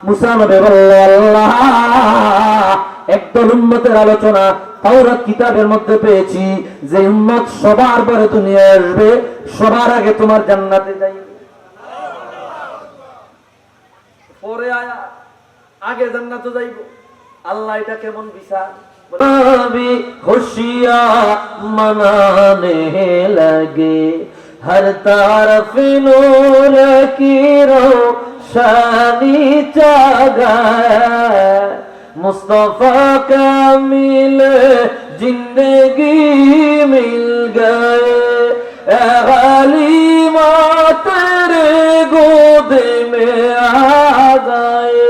মুসা নবী বলল, আল্লাহ, একদল উম্মতের আলোচনা তাওরাত কিতাবের মধ্যে পেয়েছি যে উম্মত সবার পরে দুনিয়ায় আসবে, সবার আগে তোমার জান্নাতে যাইবে। পরে আগে জান্নাতে যাইব। আল্লাহ এটা কেমন বিচার? भी खुशियां मनाने लगे, हर तरफ नूर की रोशनी छा गए, मुस्तफा का मिल जिंदगी मिल गए, ए गलीमा तेरे गोद में आ गए,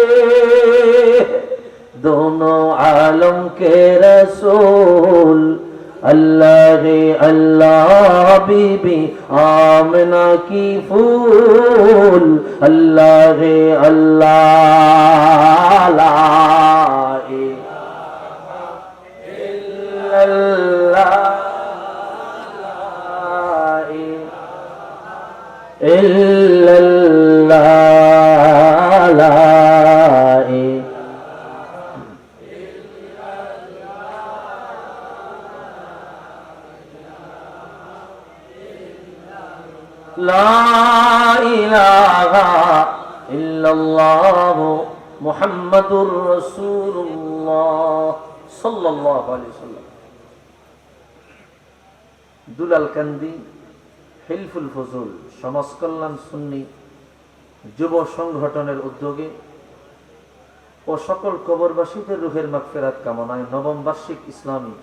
दोनों आलम के रसूल अल्लाह अल्लाह बीबी आमना की फूल, अल्लाह अल्लाह ला इलाहा इल्लल्लाह ला इलाहा इल्लल्लाह मुहम्मदुर रसूलुल्लाह सल्लल्लाहु अलैहि वसल्लम। দুলাল কান্দি হিলফুল ফজল সমাজ কল্যাণ সুন্নি যুব সংগঠনের উদ্যোগে ও সকল কবরবাসীদের রুহের মাগফিরাত কামনায় নবম বার্ষিক ইসলামী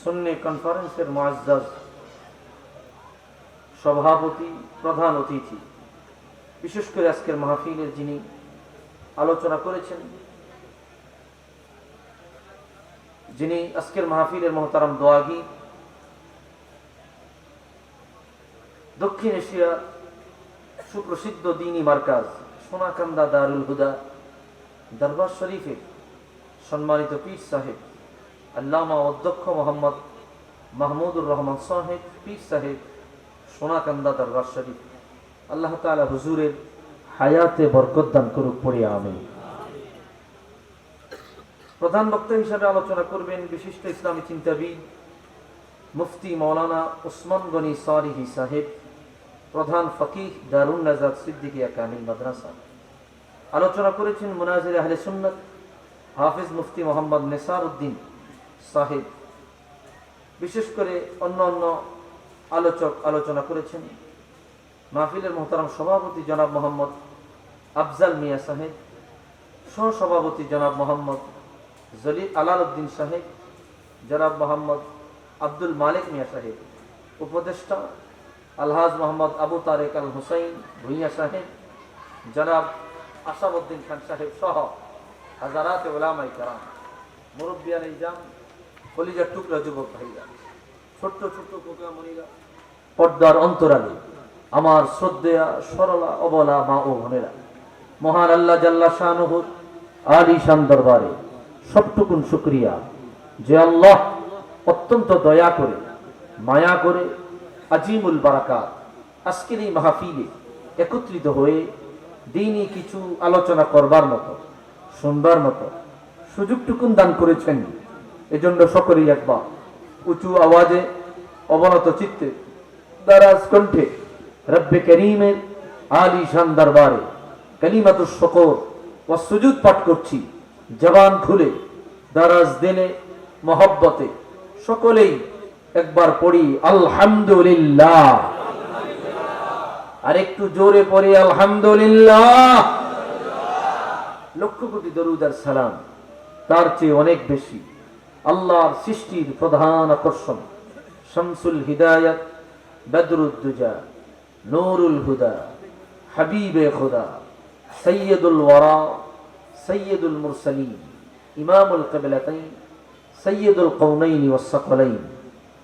সুন্নি কনফারেন্সের মুআজ্জাজ সভাপতি, প্রধান অতিথি, বিশেষ করে আজকের মাহফিলের যিনি আলোচনা করেছেন, যিনি আজকের মাহফিলের মহতারাম দোয়াগী, দক্ষিণ এশিয়া সুপ্রসিদ্ধ দ্বীনী মার্কাজ সোনাকান্দা দারুল হুদা দরবার শরীফের সম্মানিত পীর সাহেব আল্লামা অধ্যক্ষ মোহাম্মদ মাহমুদুর রহমান সাহেব পীর সাহেব সোনাকান্দা দরবার শরীফ, আল্লাহ তাআলা হুজুরের হায়াতে বরকত দান করুক, পড়ে আমিন। প্রধান বক্তা হিসেবে আলোচনা করবেন বিশিষ্ট ইসলামী চিন্তাবিদ মুফতি মাওলানা উসমান গনি সারিহি সাহেব, প্রধান ফকিহ দারুন নাজাত সিদ্দিকিয়া কামিল মাদ্রাসা। আলোচনা করেছেন মুনাজির আহলে সুন্নাত হাফিজ মুফতি মোহাম্মদ নেসারউদ্দিন সাহেব। বিশেষ করে অন্য অন্য আলোচক আলোচনা করেছেন মাহফিলের মোহতারাম সভাপতি জনাব মোহাম্মদ আফজাল মিয়া সাহেব, সহসভাপতি জনাব মোহাম্মদ জলিল আলাউদ্দিন সাহেব, জনাব মোহাম্মদ আব্দুল মালিক মিয়া সাহেব, উপদেষ্টা আলহাজ মোহাম্মদ আবু তারেক আল হুসাইন ভুইয়া সাহেব, জনাব আসাদউদ্দিন খান সাহেব সহ হাজারাত উলামায়ে কেরাম, মুরব্বিয়ান ইজাম, কলিজার টুকরা যুবক ভাইরা, ছোট্ট ছোট্ট পোকামণিরা, পর্দার অন্তরালে আমার শ্রদ্ধেয়া সরলা অবলা মা ও বোনেরা, মহান আল্লাহ জাল্লা শানুহুর আলিশান দরবারে সবটুকুন শুকরিয়া যে আল্লাহ অত্যন্ত দয়া করে মায়া করে আজিমুল বারাকাত আজকের এই মাহফিলে একত্রিত হয়ে দ্বীনি কিছু আলোচনা করবার মতো, শুনবার মতো সুযোগটুকুন দান করেছেন। এজন্য সকলেই একবার উঁচু আওয়াজে অবনত চিত্তে দারাজ কণ্ঠে রব্বে করিমের আলিশান দরবারে কালিমাতুশ শুকর ওয়া সুজুদ পাঠ করছি। জবান খুলে দারাজ দিলে মহব্বতে সকলেই একবার পড়ি আলহামদুলিল্লাহ, আর একটু জোরে পড়ি আলহামদুলিল্লাহ। লক্ষ কোটি দরুদ আর সালাম তার চেয়ে অনেক বেশি আল্লাহর সৃষ্টির প্রধান আকর্ষণ শামসুল হিদায়াত বদরুদ্দুজা নূরুল হুদা হাবিবে খুদা সৈয়দুল ওয়ারা সৈয়দুল মুরসালিন ইমামুল কিবলাতাইন সৈয়দুল কওনাইন ওয়াস সাকলাইন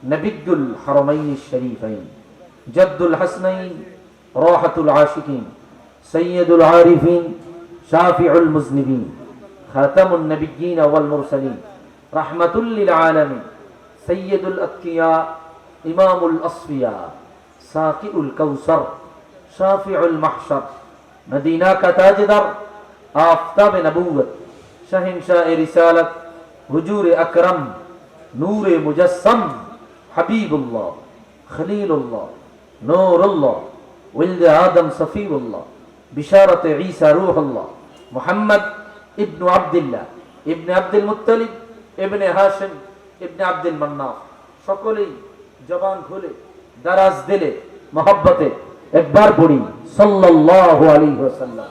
নবিয়ুল হারামাইন শরীফাইন জাদ্দুল হাসনাইন রাহাতুল আশিকিন সৈয়দুল আরিফিন শাফিউল মুজনিবিন খাতামুন নবিয়্যিন ওয়াল মুরসালিন রাহমাতুল লিল আলামিন সৈয়দুল আতকিয়া ইমামুল আসফিয়া সাকিউল কাউসার শাফিউল মাহশার মদিনা का ताजदार आफताब नबूवत, शहंशाह रिसालत, हुजूर अकरम, नूर मुजस्सम, हबीबुल्लाह, खलीलुल्लाह, नूरुल्लाह, वल्द आदम सफीउल्लाह, बिशारत ईसा रूहुल्लाह, मुहम्मद इब्न अब्दुल्लाह इब्न अब्दुल मुत्तलिब इब्न हाशिम इब्न अब्दुल मन्नाफ। সকলেই জবান খুলে দারাজ দিলে মহব্বতে একবার পড়ি সাল্লাল্লাহু আলাইহি ওয়াসাল্লাম।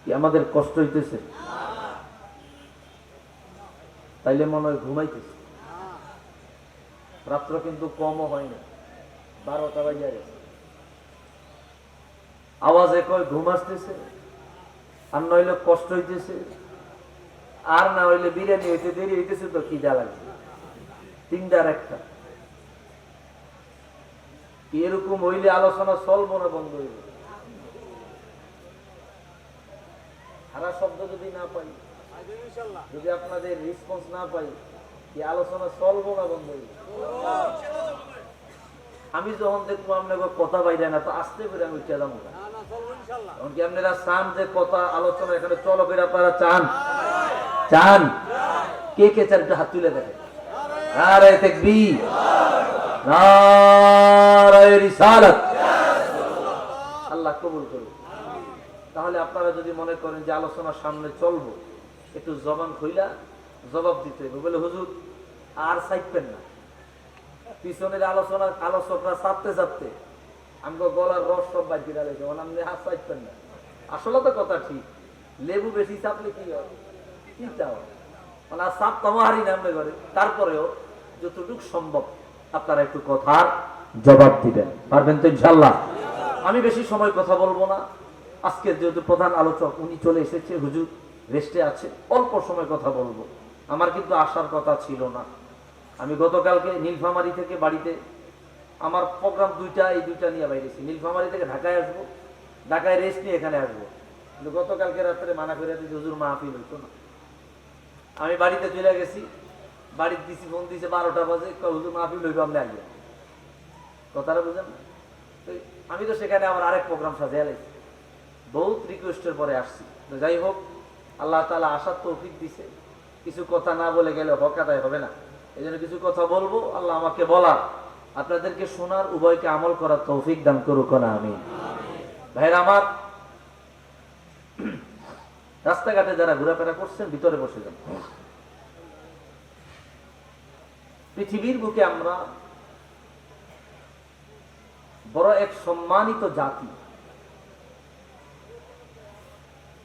কি আমাদের কষ্ট হইতেছে? তাইলে মনে হয় ঘুমাইতেছে। রাত্র কিন্তু কমও হয় না, 12টা বাজে গেছে। আওয়াজে কয় ঘুম আসতেছে, আর নইলে কষ্ট হইতেছে, আর না হইলে বিরিয়ানি হইতে দেরি হইতেছে, তো খিদা লাগছে। তিনটার একটা। এরকম হইলে আলোচনা চলবো না, বন্ধ হইবে। সারা শব্দ যদি না পাই, যদি আপনাদের রেসপন্স না পাই, এই আলোচনা চলবো না, বন্ধ হইবে। আমি যখন দেখবো আপনাকে কথা বাইরে না, তো আসতে করে আমি উঠে যাবো না। এখন কি আপনারা চান যে কথা আলোচনা এখানে চলো করে? আপনারা চান? চান? কে কে চান? একটু হাত তুলে দেখেন। নারে তাকবীর, নারে রিসালাত। আল্লাহ কবুল করুন। তাহলে আপনারা যদি মনে করেন যে আলোচনার সামনে চলবো, একটু জবান খুইলা জবাব দিতে হবে। বলে হুজুর আর চাইবেন না, পিছনের আলোচকরা চাপতে চাপতে আমাকে গলার রস সব বাইর করে লেগে, আপনি হাত চাইবেন না। আসলে তো কথা ঠিক, লেবু বেশি চাপলে কি হয়? কি চাও মানে চাপ তোমারই নামে করে। তারপরেও যতটুকু সম্ভব আপনারা একটু কথার জবাব দিবেন, পারবেন তো ইনশাআল্লাহ? আমি বেশি সময় কথা বলবো না। আজকের যেহেতু প্রধান আলোচক উনি চলে এসেছে, হুজুর রেস্টে আছে, অল্প সময় কথা বলবো। আমার কিন্তু আসার কথা ছিল না। আমি গতকালকে নীলফামারী থেকে বাড়িতে, আমার প্রোগ্রাম দুইটা, এই দুইটা নিয়ে বাইরেছি। নীলফামারী থেকে ঢাকায় আসবো, ঢাকায় রেস্ট নিয়ে এখানে আসবো। কিন্তু গতকালকে রাত্রে মানা করে দিয়েছি, হুজুর মাহফিল হইতো না। আমি বাড়িতে চলে গেছি, বাড়ির দিছি, ফোন দিয়েছে 12টা বাজে, হুজুর মাহফিল হইব, আপনি আসবেন। কথাটা বুঝেন? আমি তো সেখানে আমার আরেক প্রোগ্রাম সাজিয়ে লাইছি, বহুত রিকোয়েস্টের পরে আসছি। তো যাই হোক, আল্লাহ তাআলা আসার তৌফিক দিছে। কিছু কথা না বলে গেলে হক আদায় হবে না, এই জন্য কিছু কথা বলবো। আল্লাহ আমাকে বলার, আপনাদেরকে শোনার, উভয়কে আমল করার তৌফিক দান করুক না, আমিন। ভাইরা আমার, রাস্তাঘাটে যারা ঘোরাফেরা করছেন, ভিতরে বসে যান। পৃথিবীর বুকে আমরা বড় এক সম্মানিত জাতি।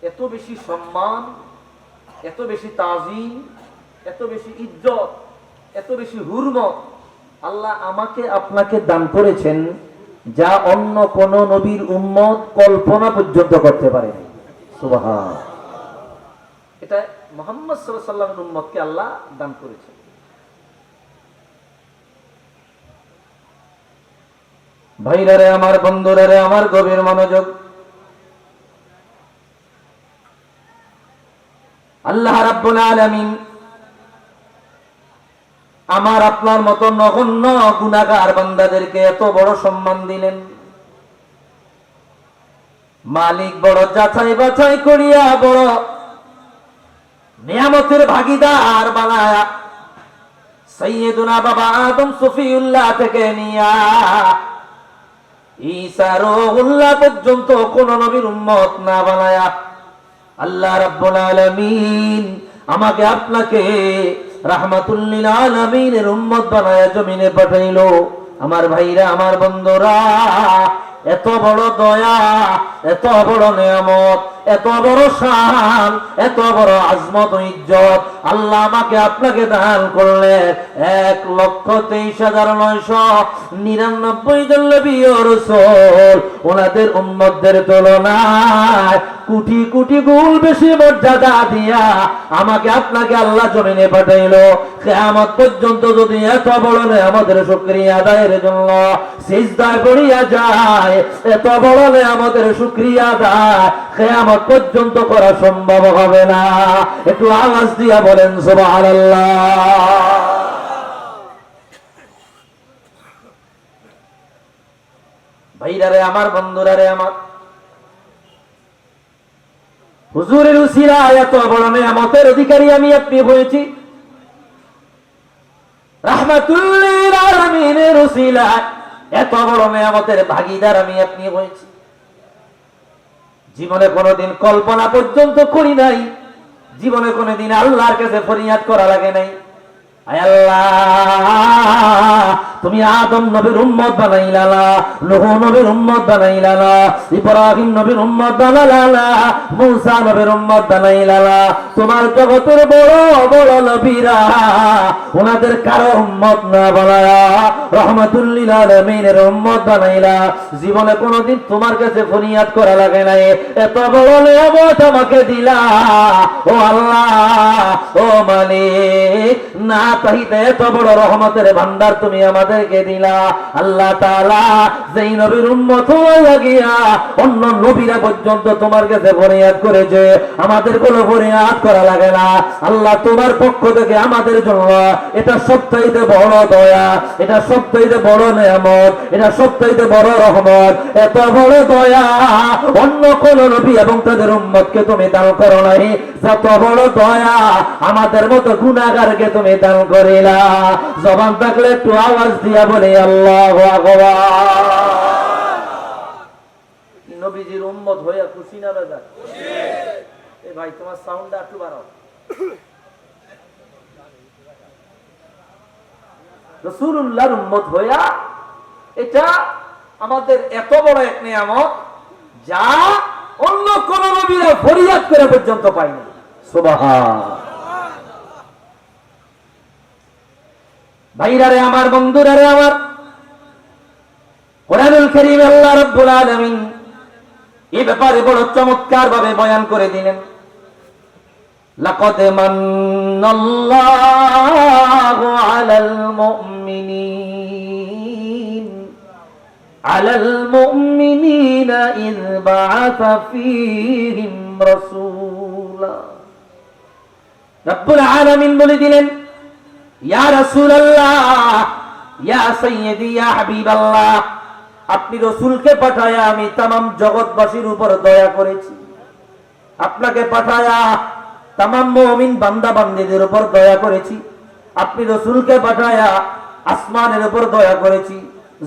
এত বেশি সম্মান, এত বেশি তাজিম, এত বেশি ইজ্জত, এত বেশি হুরমত আল্লাহ আমাকে আপনাকে দান করেছেন, যা অন্য কোন নবীর উম্মত কল্পনা পর্যন্ত করতে পারেনি। সুবহান। এটা মুহাম্মদ সাল্লাল্লাহু আলাইহি ওয়াসাল্লামের উম্মতকে আল্লাহ দান করেছেন। ভাইরা রে আমার, বন্ধুরা রে আমার, গভীর মনোযোগ। আল্লাহ রাব্বুল আলামিন আমার আপনার মতো নগণ্য গুনাহগার বান্দাদেরকে এত বড় সম্মান দিলেন। মালিক বড় যাচাই বাছাই করিয়া বড় নিয়ামতের ভাগীদার বানায়া সাইয়্যিদুনা বাবা আদম সফিউল্লাহ থেকে নিয়া ঈসা রূহুল্লাহ পর্যন্ত কোন নবীর উম্মত না বানায়া আল্লাহ রাব্বুল আলামিন আমাকে আপনাকে রাহমাতুল লিল আলামিনের উম্মত বানায়া জমিনে পাঠাইলো। আমার ভাইরা, আমার বন্ধুরা, এত বড় দয়া, এত বড় নিয়ামত, এত বড় শান, এত বড় আজমত ও ইজ্জত আল্লাহ আমাকে আপনাকে দান করলেন। 1,23,999 জন নবী ও রাসূল, ওনাদের উম্মতদের তুলনায় কোটি কোটি গুণ বেশি মর্যাদা দিয়া আমাকে আপনাকে আল্লাহ জমিনে পাঠাইলো। কিয়ামত পর্যন্ত যদি এত বড় নিয়ামতের শুকরিয়া আদায়ের জন্য সিজদায় পড়িয়া যায়, এত বড় নিয়ামতের শুকরিয়া আদায় কিয়ামত পর্যন্ত করা সম্ভব হবে না। একটু আওয়াজ দিয়া বলেন সুবহানাল্লাহ। ভাইরা রে আমার, বন্ধুরা রে আমার, হুজুরের উসিলায় এত বড় নেয়ামতের অধিকারী আমি আপনি হয়েছি, রাহমাতুল লিল আলামিনের উসিলায় এত বড় নেয়ামতের ভাগীদার আমি আপনি হয়েছি। জীবনে কোনোদিন কল্পনা পর্যন্ত করি নাই, জীবনে কোনোদিন আল্লাহর কাছে ফরিয়াদ করা লাগে নাই, আয় আল্লাহ তুমি আদম নবীর উম্মত বানাইলা না, নূহ নবীর উম্মত বানাইলা না, ইব্রাহিম নবীর উম্মত বানাইলা না, মূসা নবীর উম্মত বানাইলা না। তোমার জগতের বড় বড় নবীরা ওনাদের কারো উম্মত না বানায়া রাহমাতুল লিল আলামিনের উম্মত বানাইলা। জীবনে কোনোদিন তোমার কাছে ফরিয়াদ করা লাগে নাই, এত বড় নিয়ামত আমাকে দিলা ও আল্লাহ ও মালিক, না তাইতে এত বড় রহমতের ভান্ডার তুমি আমাদেরকে দিলা। আল্লাহ তাআলা যেই নবীর উম্মত হয়ে গিয়া অন্য নবীরা পর্যন্ত তোমার কাছে ফরিয়াদ করেছে, আমাদের কোনো ফরিয়াদ করা লাগে না। আল্লাহ তোমার পক্ষ থেকে আমাদের জন্য এটা সবচাইতে বড় দয়া, এটা সবচাইতে বড় নিয়ামত, এটা সবচাইতে বড় রহমত। এত বড় দয়া অন্য কোন নবী এবং তাদের উম্মতকে তুমি দান করো নাই। যত বড় দয়া আমাদের মতো গুনাহগারকে তুমি দান করিলা। জবান থাকলে একটু আওয়াজ দিয়া বলে আল্লাহু আকবার। নবীজির উম্মত হইয়া খুশি না বেজার? এ ভাই তোমার সাউন্ডটা একটু বাড়াও। রাসূলুল্লাহর উম্মত হইয়া এটা আমাদের এত বড় এক নিয়ামত যা অন্য কোন নবীরা ফরিয়াদ করে পর্যন্ত পায়নি। সুবহান। ভাইরারে আমার, বন্ধুরারে আমার, কোরআনুল কারীম আল্লাহ রাব্বুল আলামিন এই ব্যাপারে বড় চমৎকার ভাবে বয়ান করে দিলেন। লাকাদ মান্নাল্লাহু আলাল মুমিনিনা ইয বাআসা ফীহিম রাসূলা। রব্বুল আলামিন বলে দিলেন, ইয়া রাসূলুল্লাহ, ইয়া সাইয়্যিদি, ইয়া হাবিবাল্লাহ, আপনি রাসূলকে পাঠায়া আমি तमाम জগৎবাসীর উপর দয়া করেছি। আপনাকে পাঠায়া तमाम মুমিন বান্দা বান্দীদের উপর দয়া করেছি। আপনি রাসূলকে পাঠায়া আসমানের উপর দয়া করেছি,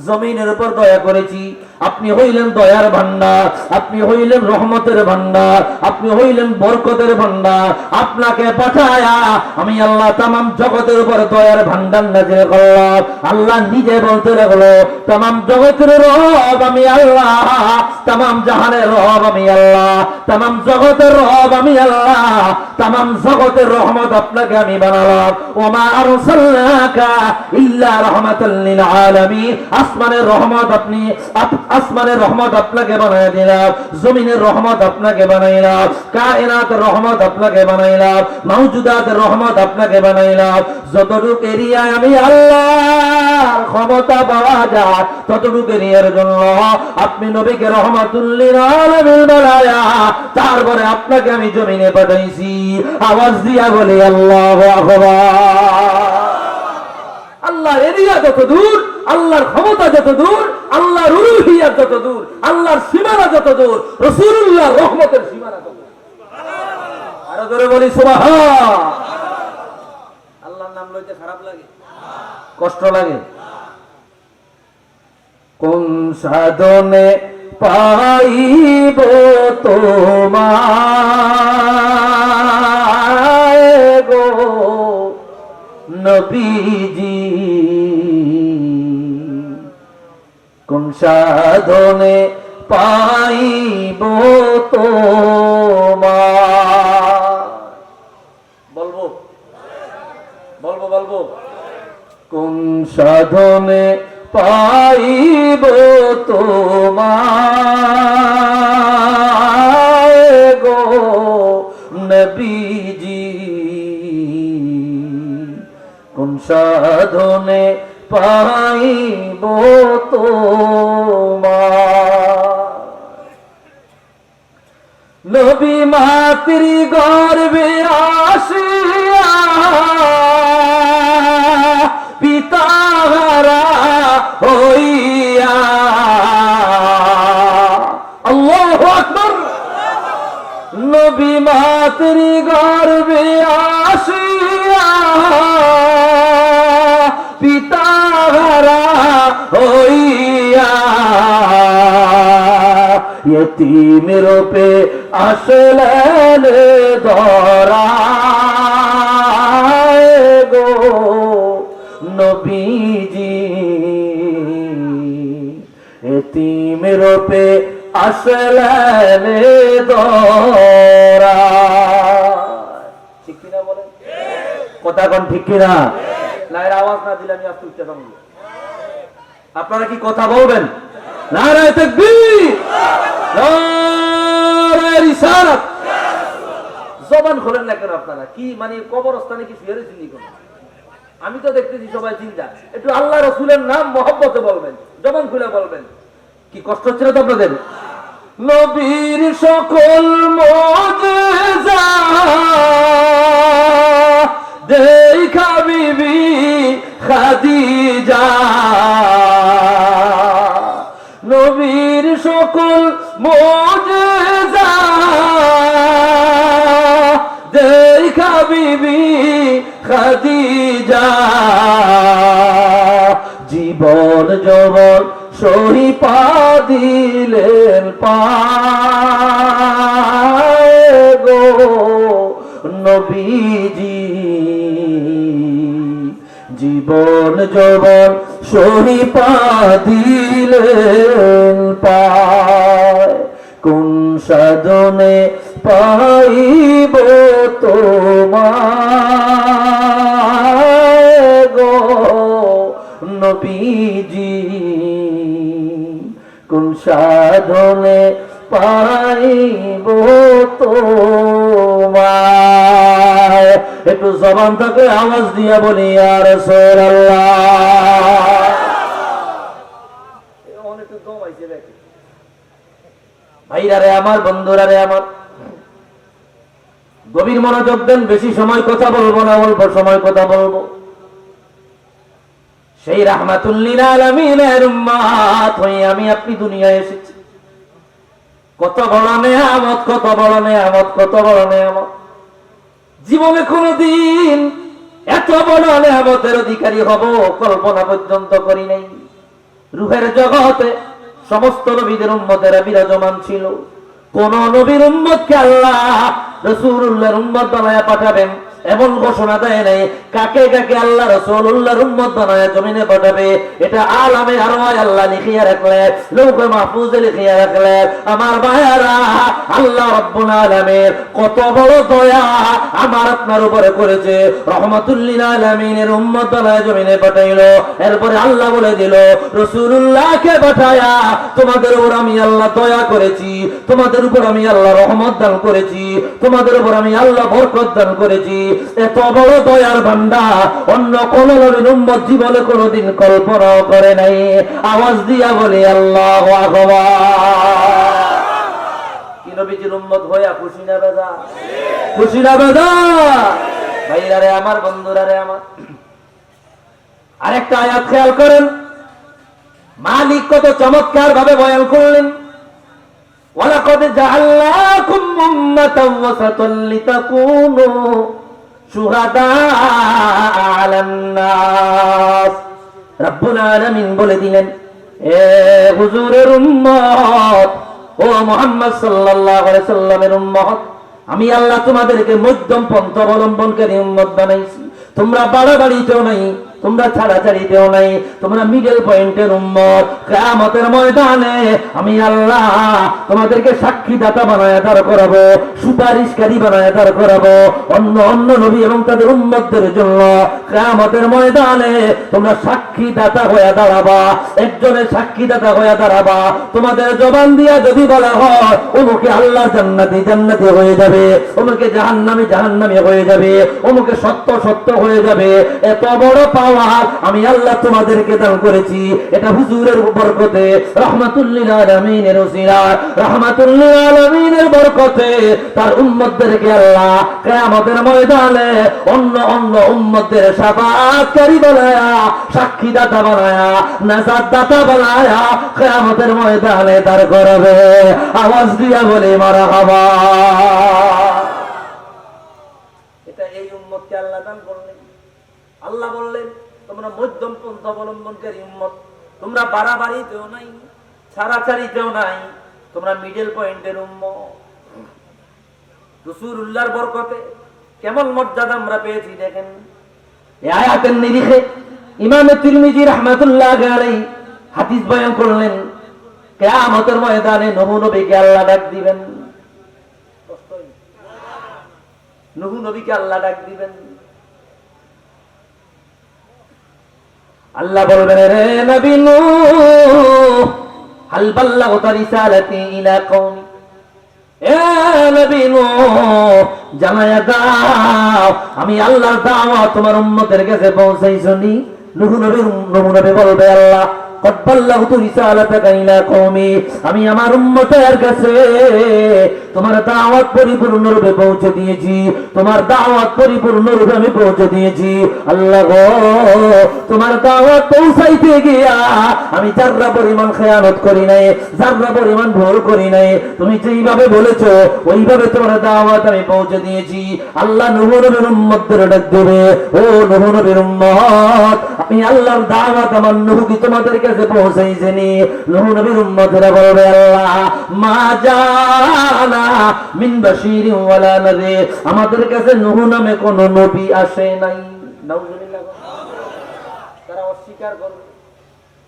জমিনের উপর দয়া করেছি। আপনি হইলেন দয়ার ভান্ডার, আপনি হইলেন রহমতের ভান্ডার, আপনি হইলেন বরকতের ভান্ডার। আপনাকে পাঠায়া আমি আল্লাহ तमाम জগতের উপর দয়ার ভান্ডার নাযিল করলাম। আল্লাহ নিজে বলতে লাগলো, तमाम জগতের রব আমি আল্লাহ, तमाम জাহানের রব আমি আল্লাহ, तमाम জগতের রব আমি আল্লাহ, तमाम জগতের রহমত আপনাকে আমি বানালাম। ওমা আরসালনাকা ইল্লা রাহমাতাল লিল আলামিন। আসমানের রহমত আপনি, আসমানের রহমত আপনাকে বানাই দিলাম, জমিনের রহমত আপনাকে বানাইলাম, কায়নাতের রহমত আপনাকে বানাইলাম, মাওজুদাতের রহমত আপনাকে বানাইলাম। যতটুকু এরিয়ায় আমি আল্লাহর ক্ষমতা পাওয়া যায় ততটুকু এরিয়ার জন্য আপনি নবীকে রাহমাতুল লিল আলামিন বানায়া তারপরে আপনাকে আমি জমিনে পাঠাইছি। আওয়াজ দিয়া বলে আল্লাহু আকবার। আল্লাহর এরিয়া যত দূর, আল্লাহর ক্ষমতা যত দূর, আল্লাহর উলুহিয়াত যত দূর, আল্লাহর সীমানা যত দূর, রাসূলুল্লাহর রহমতের সীমানা যত দূর। আরো জোরে বলি সুবহান। আল্লাহর নাম লইতে খারাপ লাগে? কষ্ট লাগে? কোন সাধনে পাইব তোমায় গো নবীজি, কোন সাধনে পাইব তোমায়? বলবো বলবো বলবো কোন সাধনে পাইব তোমায় গো নবীজি, কোন সাধনে পাইব তোমায়? নবী মাতৃ গর্ভে আসিয়া পিতাহারা হইয়া, আল্লাহু আকবার। নবী মাতৃ গর্ভে আসিয়া পিতা হারা হইয়া यतीम रूपे আসলেন ধরায় গো নবীজি यतीम रूपे আসলেন ধরায় ঠিক কিনা বলেন কথা কোন ঠিক কিনা না এর আওয়াজ না দিলে আমি আজকে উঠতে পারবো আপনারা কি কথা বলবেন নারায়ে তাকবীর নারায়ে রিসালাত জবান খোলেন না কেন আপনারা কি মানে কবরস্থানে কি শুয়ে রয়েছেন কোন আমি তো দেখতেছি সবাই জিন্দা একটু আল্লাহ রাসূলের নাম মহব্বতে বলবেন জবান খুলে বলবেন কি কষ্ট হচ্ছে না তো আপনাদের নবীর সকল মুজিজা দেখা বিবি খাদিজা নবীর সকল মুজিজা দেখা বিবি খাদিজা জীবন যৌবন সহি পা দিলেন পায় গো নবীজি জীবন যৌবন সহি পা দিলেন পায় কোন সাধনে পাইব তোমায় গো নবীজি কোন সাধনে পাইব তোমায় একটু জবান থেকে আওয়াজ দিয়া বলি ইয়া রাসূলুল্লাহ অনেক তো হইছে দেখি ভাইরা রে আমার বন্ধুরা রে আমার গভীর মনোযোগ দেন বেশি সময় কথা বলবো না অল্প সময় কথা বলবো সেই রাহমাতুল লিল আলামিনের উম্মত হয়ে আমি আপনি দুনিয়ায় এসেছি কত বড় নেয়ামত কত বড় নেয়ামত কত বড় নেয়ামত জীবনে কোনদিন এত বড় নেয়ামতের অধিকারী হব কল্পনা পর্যন্ত করি নাই রূহের জগতে সমস্ত নবীদের উম্মতেরা বিরাজমান ছিল কোন নবীর উম্মতকে আল্লাহ রাসূলুল্লাহর উম্মত বানায়া পাঠাবেন এমন ঘোষণা দেয় নাই কাকে কাকে আল্লাহ রাসূলুল্লাহর উম্মত বানায়া জমিনে পাঠাবে এটা আলামে আরওয়ায় আল্লাহ লিখিয়া রাখলেন লৌহে মাহফুজে লিখিয়া রাখলেন আমার ভাইয়ারা আল্লাহ রাব্বুল আলামিন কত বড় দয়া আমার আপনার উপরে করেছে রহমাতুল লিল আলামিনের উম্মত বানায়া জমিনে পাঠাইলো এরপরে আল্লাহ বলে দিল রাসূলুল্লাহকে পাঠায়া তোমাদের উপর আমি আল্লাহ দয়া করেছি তোমাদের উপর আমি আল্লাহ রহমত দান করেছি তোমাদের উপর আমি আল্লাহ বরকত দান করেছি এত বড় দয়ার ভান্ডার অন্য কোন নবীর উম্মত জীবনে কোনদিন কল্পনা করে নাই আওয়াজ দিয়া বলি আল্লাহু আকবার কি নবীজির উম্মত হইয়া খুশি না বেজা খুশি না বেজা ভাইরা রে আমার বন্ধুরা রে আমার আরেকটা আয়াত খেয়াল করেন মালিক কত চমৎকার ভাবে বয়ান করলেন ওয়ালাকাদ জাআলনাকুম উম্মাতাও ওয়াসাতাল লিতাকুনু শুহাদা আলান নাস রব্বুল আলামিন বলে দিলেন এ হুজুরের উম্মত ও মুহাম্মদ সাল্লাল্লাহু আলাইহি সাল্লামের উম্মত আমি আল্লাহ তোমাদেরকে মধ্যম পন্থা অবলম্বনকারী উম্মত বানাইছি তোমরা বাড়াবাড়িতেও নাই তোমরা ছাড়াছাড়িতেও নাই তোমরা মিডল পয়েন্টের উম্মত কিয়ামতের ময়দানে আমি আল্লাহ তোমাদেরকে সাক্ষীদাতা বানায়া দাঁড় করাবো সুপারিশকারী বানায়া দাঁড় করাবো অন্য অন্য নবী এবং তাদের উম্মতদের জন্য কিয়ামতের ময়দানে তোমরা সাক্ষীদাতা হয়ে দাঁড়াবা একজনের সাক্ষীদাতা হয়ে দাঁড়াবা তোমাদের জবান দিয়া যদি বলা হয় ওমুকে আল্লাহ জান্নাতি জান্নাতি হয়ে যাবে ওমুকে জাহান্নামী জাহান্নামী হয়ে যাবে ওমুকে সত্য সত্য হয়ে যাবে এত বড় আমি আল্লাহ তোমাদেরকে দান করেছি এটা হুজুরের বরকতে রাহমাতুল লিল আলামিনের ওসিলা রাহমাতুল লিল আলামিনের বরকতে তার উম্মতদেরকে আল্লাহ কিয়ামতের ময়দানে অন্য অন্য উম্মতদের শাফাআতকারী বানায়া সাক্ষীদাতা বানায়া নাজাত দাতা বানায়া কিয়ামতের ময়দানে দাঁড় করাবে আওয়াজ দিয়া বলে মারহাবা আল্লাহ বললেন তোমরা মধ্যম পন্থা অবলম্বনকারী উম্মত, তোমরা বাড়াবাড়িতেও নাই ছাড়াছাড়িতেও নাই, তোমরা মিডল পয়েন্টের উম্মত। রাসূলুল্লাহর বরকতে কেমন মর্যাদা আমরা পেয়েছি দেখেন। এই আয়াতের নিরিখে ইমাম তিরমিজি রাহমাতুল্লাহ আলাইহি হাদিস বয়ান করলেন, কিয়ামতের ময়দানে নূহ নবীকে আল্লাহ ডাক দিবেন। নূহ নবীকে আল্লাহ ডাক দিবেন। আল্লাহ বলবেন, রে নবী নূহ হাল বাল্লাগতা রিসালাতি ইলা কওমি, এ নবী নূহ জানায়া দাও আমি আল্লাহর দাওয়াত তোমার উম্মতের কাছে পৌঁছাইছনি। নূহ নবী বলবে, আল্লাহ কদ বাল্লাগতু রিসালাতাকা ইলা কওমি, আমি আমার উম্মতের কাছে তোমার দাওয়াত পরিপূর্ণরূপে পৌঁছে দিয়েছি, তোমার দাওয়াত পরিপূর্ণরূপে আমি পৌঁছে দিয়েছি। আল্লাহ গো, তোমার দাওয়াত পৌঁছাইতে গিয়া আমি যাররা পরিমাণ খেয়ানত করি নাই, যাররা পরিমাণ ভুল করি নাই, তুমি যেইভাবে বলেছো ওইভাবে তোমার দাওয়াত আমি পৌঁছে দিয়েছি। আল্লাহ নূহ নবীর উম্মতদের ডাক দেবে, ও নূহ নবীর উম্মত, আমি আল্লাহর দাওয়াত আমার নূহ কি তোমাদের কাছে পৌঁছাইছেনি? নূহ নবীর উম্মতেরা বলবে, আল্লাহ মা জানা মিন বাশিরিন ওয়ালা নাযীর, আমাদের কাছে নূহ নামে কোন নবী আসে নাই। নাউজুবিল্লাহ। তারা অস্বীকার করবে,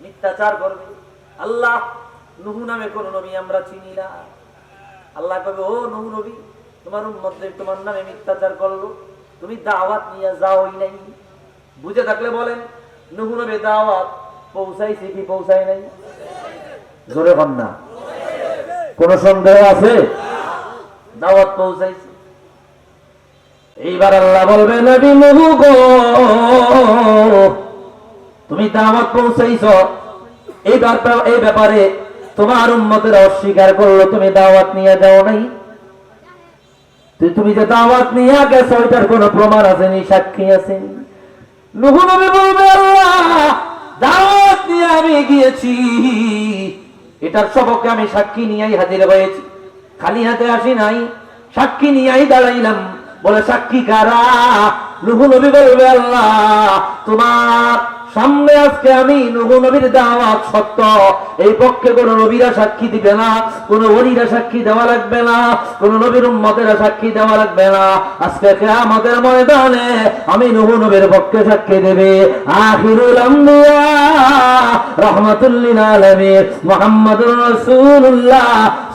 মিথ্যাচার করবে, আল্লাহ নূহ নামে কোন নবী আমরা চিনি না। আল্লাহ কবে, ও নূহ নবী, তোমার উম্মতদের তোমার নামে মিথ্যাচার করলো, তুমি দাওয়াত নিয়ে যাওই নাই। বুঝে থাকলে বলেন, নূহ নবী দাওয়াত পৌঁছাইছে কি পৌঁছায় নাই? জোরে বল না, কোন সন্দেহ আছে? দাওয়াত পৌঁছাইছে। এইবার আল্লাহ বলবে, নবী নূহ গো, তুমি দাওয়াত পৌঁছাইছো, এই ব্যাপারে তোমার উম্মতেরা অস্বীকার করলো, তুমি দাওয়াত নিয়ে যাও নাই। তুমি যে দাওয়াত নিয়ে গেছো ওইটার কোন প্রমাণ আসেনি, সাক্ষী আসেনি। নূহ নবী বলবে, আল্লাহ দাওয়াত নিয়ে আমি গিয়েছি, এটার সবকে আমি সাক্ষী নিয়েই হাজির হয়েছি, খালি হাতে আসি নাই, সাক্ষী নিয়েই দাঁড়াইলাম। বলে, সাক্ষী কারা? নূহ নবী বলবে, আল্লাহ তোমার সামনে আজকে আমি নূহ নবীর দাওয়াত সত্য, এই পক্ষে কোন নবীরা সাক্ষী দিবে না, কোন ওলিরা সাক্ষী দেওয়া লাগবে না, কোন নবীর উম্মতেরা সাক্ষী দেওয়া লাগবে না। আজকে কিয়ামতের ময়দানে আমি নূহ নবীর পক্ষে সাক্ষী দেবে আখিরুল আম্বিয়া রাহমাতুল লিল আলামিন মুহাম্মাদুর রাসূলুল্লাহ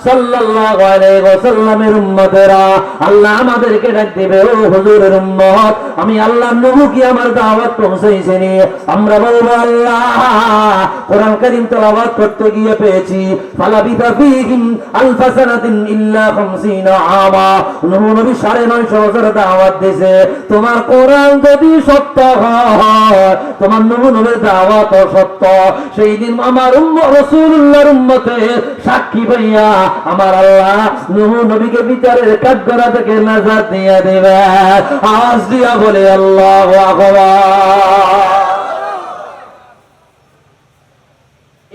সাল্লাল্লাহু আলাইহি ওয়াসাল্লামের উম্মতেরা। আল্লাহ আমাদেরকে ডাক দিবে, ও হুজুরের উম্মত, আমি আল্লাহ নূহ কি আমার দাওয়াত পৌঁছাইছেনি? আমরা বলবো, আল্লাহ কোরআন কারীম তেলাওয়াত করতে গিয়ে পেয়েছি, ফালাবিথা ফীহিম আলফা সানাতিন ইল্লা 50 আমা। নূহ নবী 950 বছর দাওয়াত দিয়েছে। তোমার কোরআন যদি সত্য হয়, তোমার নূহ নবীর দাওয়াত সত্য, সেই দিন আমার রাসূলুল্লাহর উম্মতের সাক্ষী ভাইয়া আমার আল্লাহ নূহ নবীকে বিচারের কাঠগড়া থেকে নাজাত দিয়ে দেবে। আওয়াজ দিয়া বলে আল্লাহু আকবার।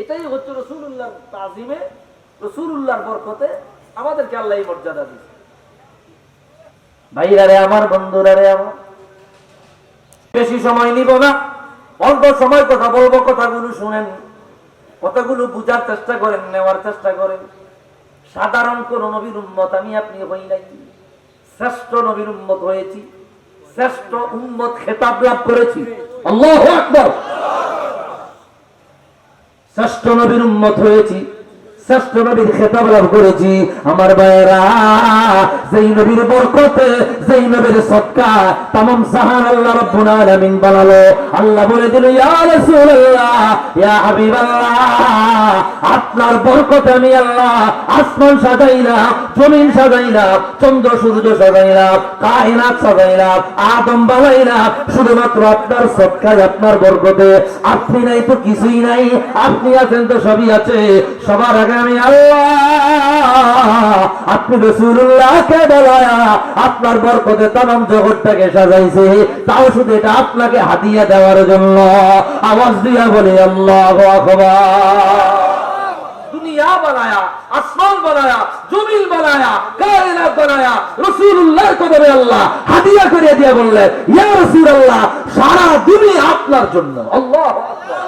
এটাই হচ্ছে রাসূলুল্লাহর তাজিমে, রাসূলুল্লাহর বরকতে আমাদেরকে আল্লাহ এই মর্যাদা দিয়েছে। ভাইরা রে আমার, বন্ধুরা রে আমার, বেশি সময় নিব না, অল্প সময় কথা বলবো। কথাগুলো শুনেন, কথাগুলো বুঝার চেষ্টা করেন, নেওয়ার চেষ্টা করেন। সাধারণ কোন নবীর উম্মত আমি আপনি হই নাই, শ্রেষ্ঠ নবীর উম্মত হয়েছি, শ্রেষ্ঠ উম্মত খেতাব লাভ করেছি। আল্লাহু আকবার। শ্রেষ্ঠ নবীর উম্মত হয়েছি, শ্রেষ্ঠ নবীর খেতাব লাভ করেছি। আমার ভাইয়েরা, যেই নবীর বরকতে, যেই নবীর সদকা তামাম জাহান আল্লাহ রাব্বুল আলামিন বানালো। আল্লাহ বলে দিল, ইয়া রাসূলুল্লাহ, ইয়া হাবিবাল্লাহ, আপনার বরকতে আমি আল্লাহ আসমান সাজাইলাম, জমিন সাজাইলাম, চন্দ্র সূর্য সাজাইলাম, কায়নাত সাজাইলাম, আদম বানাইলাম, শুধুমাত্র আপনার সদকায়, আপনার বরকতে। আপনি নাই তো কিছুই নাই, আপনি আছেন তো সবই আছে। সবার আগে আমি আল্লাহ, আপনি রাসূলুল্লাহকে বলায়া আপনার বরকতে তামাম জগৎটাকে সাজাইছে, তাও শুধু এটা আপনাকে হাদিয়া দেওয়ার জন্য। আওয়াজ দিয়া বলে আল্লাহু আকবার। দুনিয়া বানায়া, আসমান বানায়া, জমিন বানায়া, কায়নাত বানায়া রাসূলুল্লাহর কদমে আল্লাহ হাদিয়া করে দিয়ে বললেন, ইয়া রাসূলুল্লাহ, সারা দুনিয়া আপনার জন্য। আল্লাহু আকবার।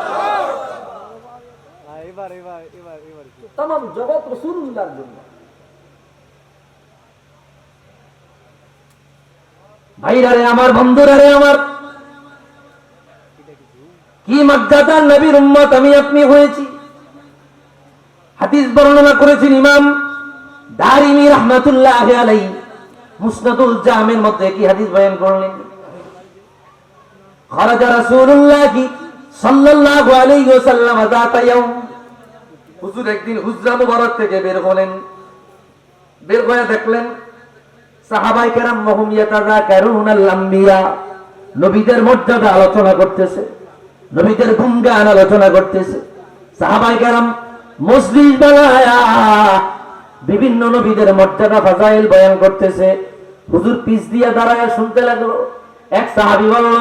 তামাম জগৎ রাসূলুল্লাহর জন্য। ভাইরা রে আমার, বন্ধুরা রে আমার, কি মর্যাদার নবীর উম্মত আমি আপনি হয়েছি। হাদিস বর্ণনা করেছেন ইমাম দারিমি রাহমাতুল্লাহি আলাইহি মুসনাদুল জামের মধ্যে কি হাদিস বয়ান করলেন, খারাজা রাসূলুল্লাহ সাল্লাল্লাহু আলাইহি ওয়াসাল্লাম যাতা ইয়াউম, হুজুর একদিন হুজরা মুবারক থেকে বের হলেন। বের হয়ে দেখলেন সাহাবায়ে কেরাম ওয়াহুম ইয়াতাযাকারুনাল আম্বিয়া, নবীদের মর্যাদা আলোচনা করতেছে, নবীদের গুণগান আলোচনা করতেছে। সাহাবায়ে কেরাম মজলিস বানায়া বিভিন্ন নবীদের মর্যাদা ফাজাইল বয়ান করতেছে। হুজুর পিছ দিয়া দাঁড়ায় শুনতে লাগলো। এক সাহাবী বলল,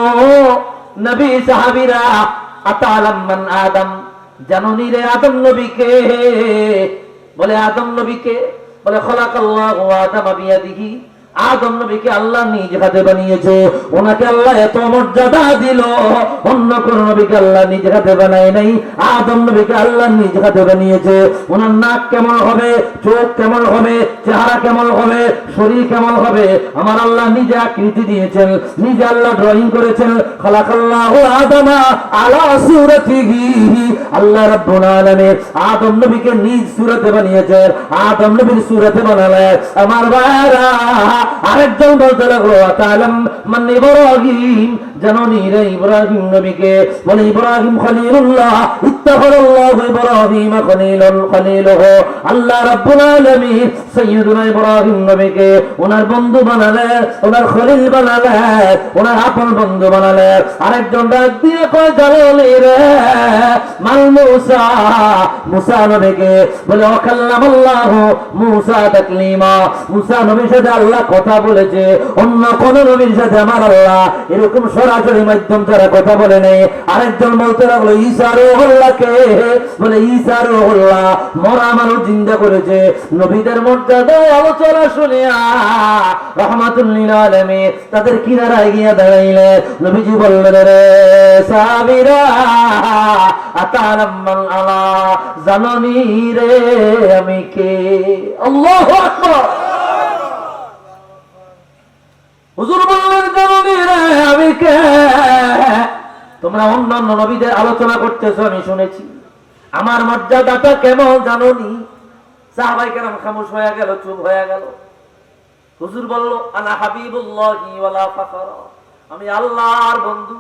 নবী সাহাবীরা, আতালাম মান আদম, জানুনি রে আদম নবীকে? বলে আদম নবীকে? বলে খলাকাল্লাহু আদম বিয়াদিহি, আদম নবীকে আল্লাহ নিজ হাতে বানিয়েছে। ওনাকে আল্লাহ এত মর্যাদা দিল, অন্য কোন নবীকে আল্লাহ নিজ হাতে বানায় নাই, আদম নবীকে আল্লাহ নিজ হাতে বানিয়েছে। ওনার নাক কেমন হবে, চোখ কেমন হবে, চেহারা কেমন হবে, শরীর কেমন হবে, আমার আল্লাহ নিজে আকৃতি দিয়েছেন, নিজে আল্লাহ ড্রয়িং করেছেন। খালাকাল্লাহু আদামা আলা সূরাতিহি, আল্লাহ রাব্বুল আলামিন আদম নবীকে নিজ সূরতে বানিয়েছেন, আদম নবীর সূরতে বানালেন। আমার ভাইরা, আরেকজন বলতে লাগলো, আতালাম মান ইব্রাহিম, জানুনি রে ইব্রাহিম নবীকে? বলে ইব্রাহিম খলিলুল্লাহ, ইত্তাখাযাল্লাহু ইব্রাহিম খলিলুহু, আল্লাহ রাব্বুল আলামিন সাইয়্যিদুনা ইব্রাহিম নবীকে ওনার বন্ধু বানালেন, ওনার খলিল বানালেন, ওনার আপন বন্ধু বানালেন। আরেকজন ডাক দিয়ে কয়, জানুনি রে মান মুসা, মুসা নবীকে? বলে ওয়াকাল্লামাল্লাহু মুসা তাকলিমা, মুসা নবীর সাথে আল্লাহ কথা বলেছে, অন্য কোন নবীর সাথে আমার আল্লাহ এরকম সরাসরি মাধ্যম ছাড়া কথা বলে নেই। আরেকজন বলতে লাগলো, ঈসা রূহুল্লাহকে? বলে ঈসা রূহুল্লাহ মরা মানুষ জিন্দা করেছে। নবীদের মর্যাদা আলোচনা শুনিয়া রাহমাতুল লিল আলামিন তাদের কিনারায় গিয়ে দাঁড়াইলেন। নবীজি বললেন, রে সাহাবীরা, আতালাম মান আলা, জানুনি রে আমি কে? আল্লাহু আকবার। হুজুর বললেন, জানুনি রে আমি কে? তোমরা অন্যান্য নবীদের আলোচনা করতেছো, আমি শুনেছি, আমার মর্যাদাটা কেমন জানুনি? সাহাবায়ে কেরাম খামোশ হয়ে গেল, চুপ হয়ে গেল। হুজুর বলল, আনা হাবিবুল্লাহি ওয়ালা ফাখর, আমি আল্লাহর বন্ধু,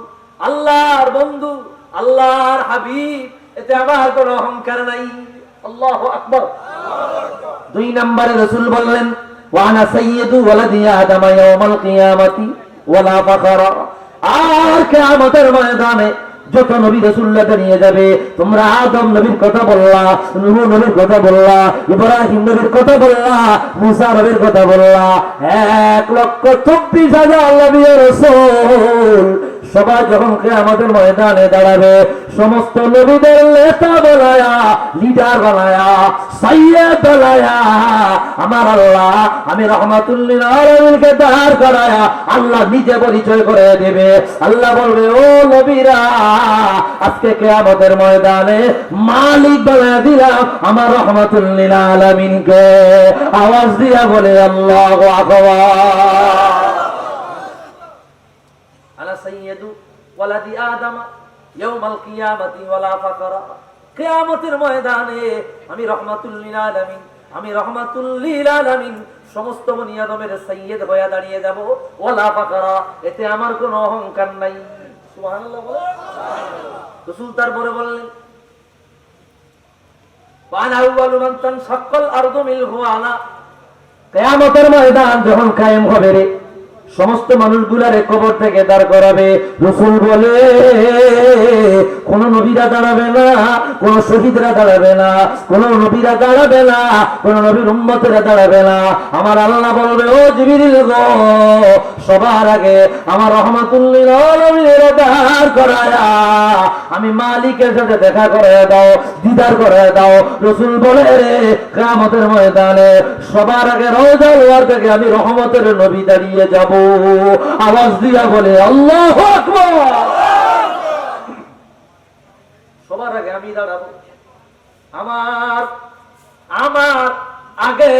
আল্লাহর বন্ধু, আল্লাহর হাবিব, এতে আমার কোনো অহংকার নাই। আল্লাহু আকবার। দুই নম্বরে রাসূল বললেন, ওয়ানা সাইয়্যিদু ওয়ালাদি আদম ইয়াউমাল কিয়ামাতি ওয়ালা ফাখর, আর কিয়ামতের ময়দানে যত নবী রাসূলুল্লাহ নিয়ে যাবে, তোমরা আদম নবীর কথা বললা, নূহ নবীর কথা বললা, ইব্রাহিম নবীর কথা বললা, মুসা নবীর কথা বললা, 1,24,000 নবী ও রাসূল সবাই যখন কিয়ামতের ময়দানে দাঁড়াবে, সমস্ত নবীদের নেতা বানায়া, লিডার বানায়া, সাইয়্যিদ বানায়া আমার আল্লাহ, আমি রাহমাতুল লিল আলামিনকে দাঁড় করায়া আল্লাহ নিজে পরিচয় করে দেবে। আল্লাহ বলবে, ও নবীরা, আজকে কিয়ামতের ময়দানে মালিক বানায়া দিলাম আমার রাহমাতুল লিল আলামিনকে। আওয়াজ দিয়া বলে আল্লাহু আকবার। আনা সাইয়্যিদু ওয়ালাদি আদম ইয়াউমাল কিয়ামাতি ওয়ালা ফাকরা, কিয়ামতের ময়দানে আমি রাহমাতুল লিল আলামিন, আমি রাহমাতুল লিল আলামিন সমস্ত বনি আদমের সাইয়্যিদ হয়ে দাঁড়িয়ে যাব, ওয়ালা ফাকরা, এতে আমার কোনো অহংকার নাই। সুবহানাল্লাহ। রাসূল তারপরে বললেন, ওয়ানা আউয়ালু মান তানশাক্কাল আরদু মিনহু আলা, কিয়ামতের ময়দান যখন কায়েম হবে রে, সমস্ত মানুষগুলারে কবর থেকে দাঁড় করাবে। রাসূল বলে কোন নবীরা দাঁড়াবে না, কোন শহীদরা দাঁড়াবে না, কোন নবীরা দাঁড়াবে না, কোন নবীর উম্মতেরা দাঁড়াবে না। আমার আল্লাহ বলবে, ও জিবরিল গো, সবার আগে আমার রহমাতুল লিল আলামিনের দাঁড় করায়া আমি মালিকের সাথে দেখা করায় দাও, দিদার করায় দাও। রাসূল বলে রে কিয়ামতের ময়দানে সবার আগে রওজাল ওয়ার থেকে আমি রহমতের নবী দাঁড়িয়ে যাব। আওয়াজ দিয়া বলে আল্লাহু আকবার। সবার আগে আমি দাঁড়াবো, আমার আমার আগে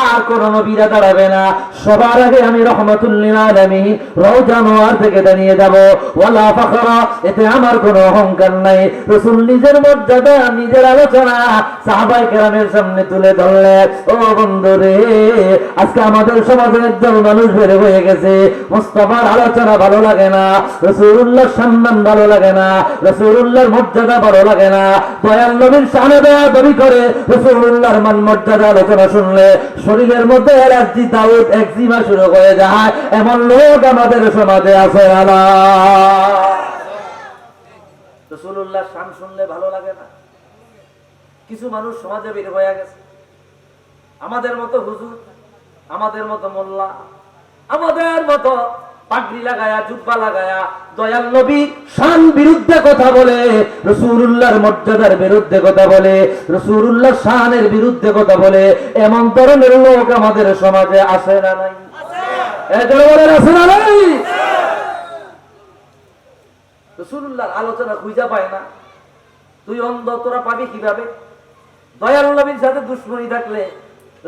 আর কোন নবীরা দাঁড়াবে না। সবার আগে আমি রহমাতুল লিল আলামিন রওজা নোয়ার থেকে দাঁড়িয়ে যাব। ওয়ালা ফাখরা, এতে আমার কোনো অহংকার নাই। রাসূল নিজের মর্যাদা, নিজের আলোচনা সাহাবায়ে কেরামের সামনে তুলে ধরলেন। ও বন্ধুরে, আজকে আমাদের সমাজের একজন মানুষ বের হয়ে গেছে, মুস্তাফার আলোচনা ভালো লাগে না, রাসূলুল্লাহর সম্মান ভালো লাগে না, রাসূলুল্লাহর মর্যাদা ভালো লাগে না, দয়াল নবীর শানে বেয়াদবি করে রাসূলুল্লাহর মান মর্যাদা আলোচনা শুনলে শরীরের মধ্যে অ্যালার্জি, দাউদ, একজিমা শুরু হয়ে যায়। এমন লোক আমাদের সমাজে আছে। রাসূলুল্লাহর শান শুনলে ভালো লাগে না। কিছু মানুষ সমাজে বের হয়ে গেছে, আমাদের মতো হুজুর, আমাদের মতো মোল্লা, আমাদের মতো পাগড়ি লাগায়া, জুব্বা লাগায়া দয়াল নবী শান বিরুদ্ধে কথা বলে, রাসূলুল্লাহর মর্যাদার বিরুদ্ধে কথা বলে, রাসূলুল্লাহর শানের বিরুদ্ধে কথা বলে। এমন ধরনের লোক আমাদের সমাজে আছে না নাই? আছে না নাই? রাসূলুল্লাহর আলোচনা খুঁজে পায় না। তুই অন্ধ, তোরা পাবি কিভাবে? দয়াল নবীর সাথে দুশ্মনী থাকলে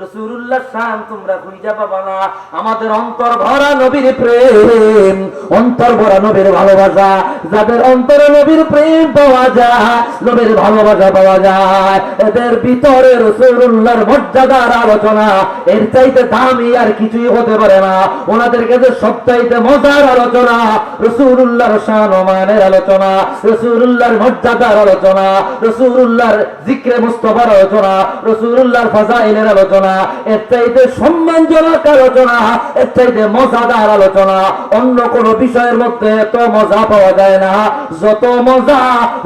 রাসূলুল্লাহর শান তোমরা খুঁজে পাবা না। আমাদের অন্তর ভরা নবীর প্রেম, অন্তর ভরা নবীর ভালোবাসা, যাদের অন্তরে নবীর প্রেম পাওয়া যায়, নবীর ভালোবাসা পাওয়া যায়, এদের ভিতরে রাসূলুল্লাহর মর্যাদার আলোচনা এর চাইতে দামি আর কিছুই হতে পারে না। ওনাদের কাছে সবচাইতে মজার আলোচনা রাসূলুল্লাহর শান ও মানের আলোচনা, রাসূলুল্লাহর মর্যাদার আলোচনা, রাসূলুল্লাহর জিকরে মুস্তাফার আলোচনা, রাসূলুল্লাহর ফাজাইলের আলোচনা, এর চাইতে সম্মানজনক আলোচনা, এর চাইতে মজাদার আলোচনা অন্য কোন বিষয়ের মধ্যে এত মজা পাওয়া যায় না যত মজা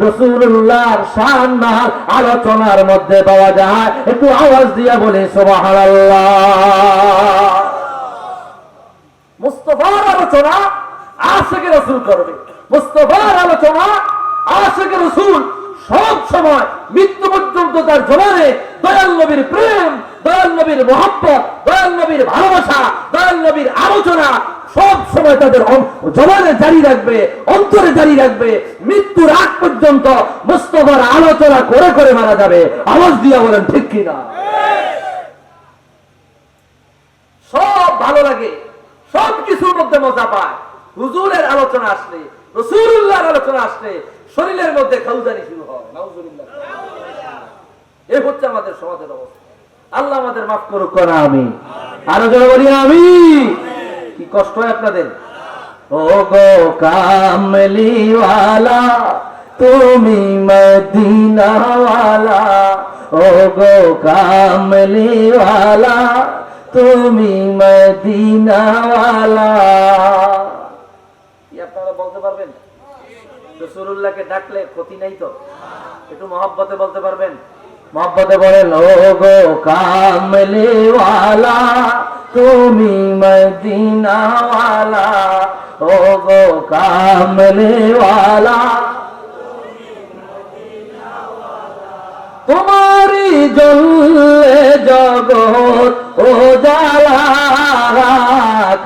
রাসূলুল্লাহর শান আলোচনার মধ্যে পাওয়া যায়। একটু আওয়াজ দিয়া বলে সুবহানাল্লাহ। মুস্তাফার আলোচনা আশিকে রাসূল করবে, মুস্তাফার আলোচনা আশিকে রাসূল সব সময় মৃত্যু পর্যন্ত তার জবানে দয়াল নবীর প্রেম, দয়াল নবীর মহব্বত, দয়াল নবীর ভালোবাসা, দয়াল নবীর আলোচনা সব সময় তাদের জবানে জারি রাখবে, অন্তরে জারি রাখবে। মৃত্যুর আগ পর্যন্ত মুস্তাফার আলোচনা করে করে মারা যাবে। আওয়াজ দিয়া বলেন ঠিক কিনা? সব ভালো লাগে, সব কিছুর মধ্যে মজা পায়। হুজুরের আলোচনা আসলে, রাসূলুল্লাহর আলোচনা আসলে শরীরের মধ্যে খাউজানি শুরু হয়। নাউজুবিল্লাহ। এই হচ্ছে আমাদের সমাজের অবস্থা। আল্লাহ আমাদের মাফ করুক না। আমি আরো জোরে বলি আমি। কি কষ্ট হয় আপনাদের? ও গো কামলিওয়ালা, তুমি মদিনাওয়ালা, ও গো কামলিওয়ালা, তুমি মদিনাওয়ালা। কি আপনারা বলতে পারবেন? রাসূলুল্লাহকে ডাকলে ক্ষতি নাই তো? একটু মহব্বতে বলতে পারবেন? মহব্বতে বলেন, ও গো কামলিওয়ালা, তুমি মদিনাওয়ালা, ও গো কামলিওয়ালা, তোমারি জ্বললে জগৎ ও জালা,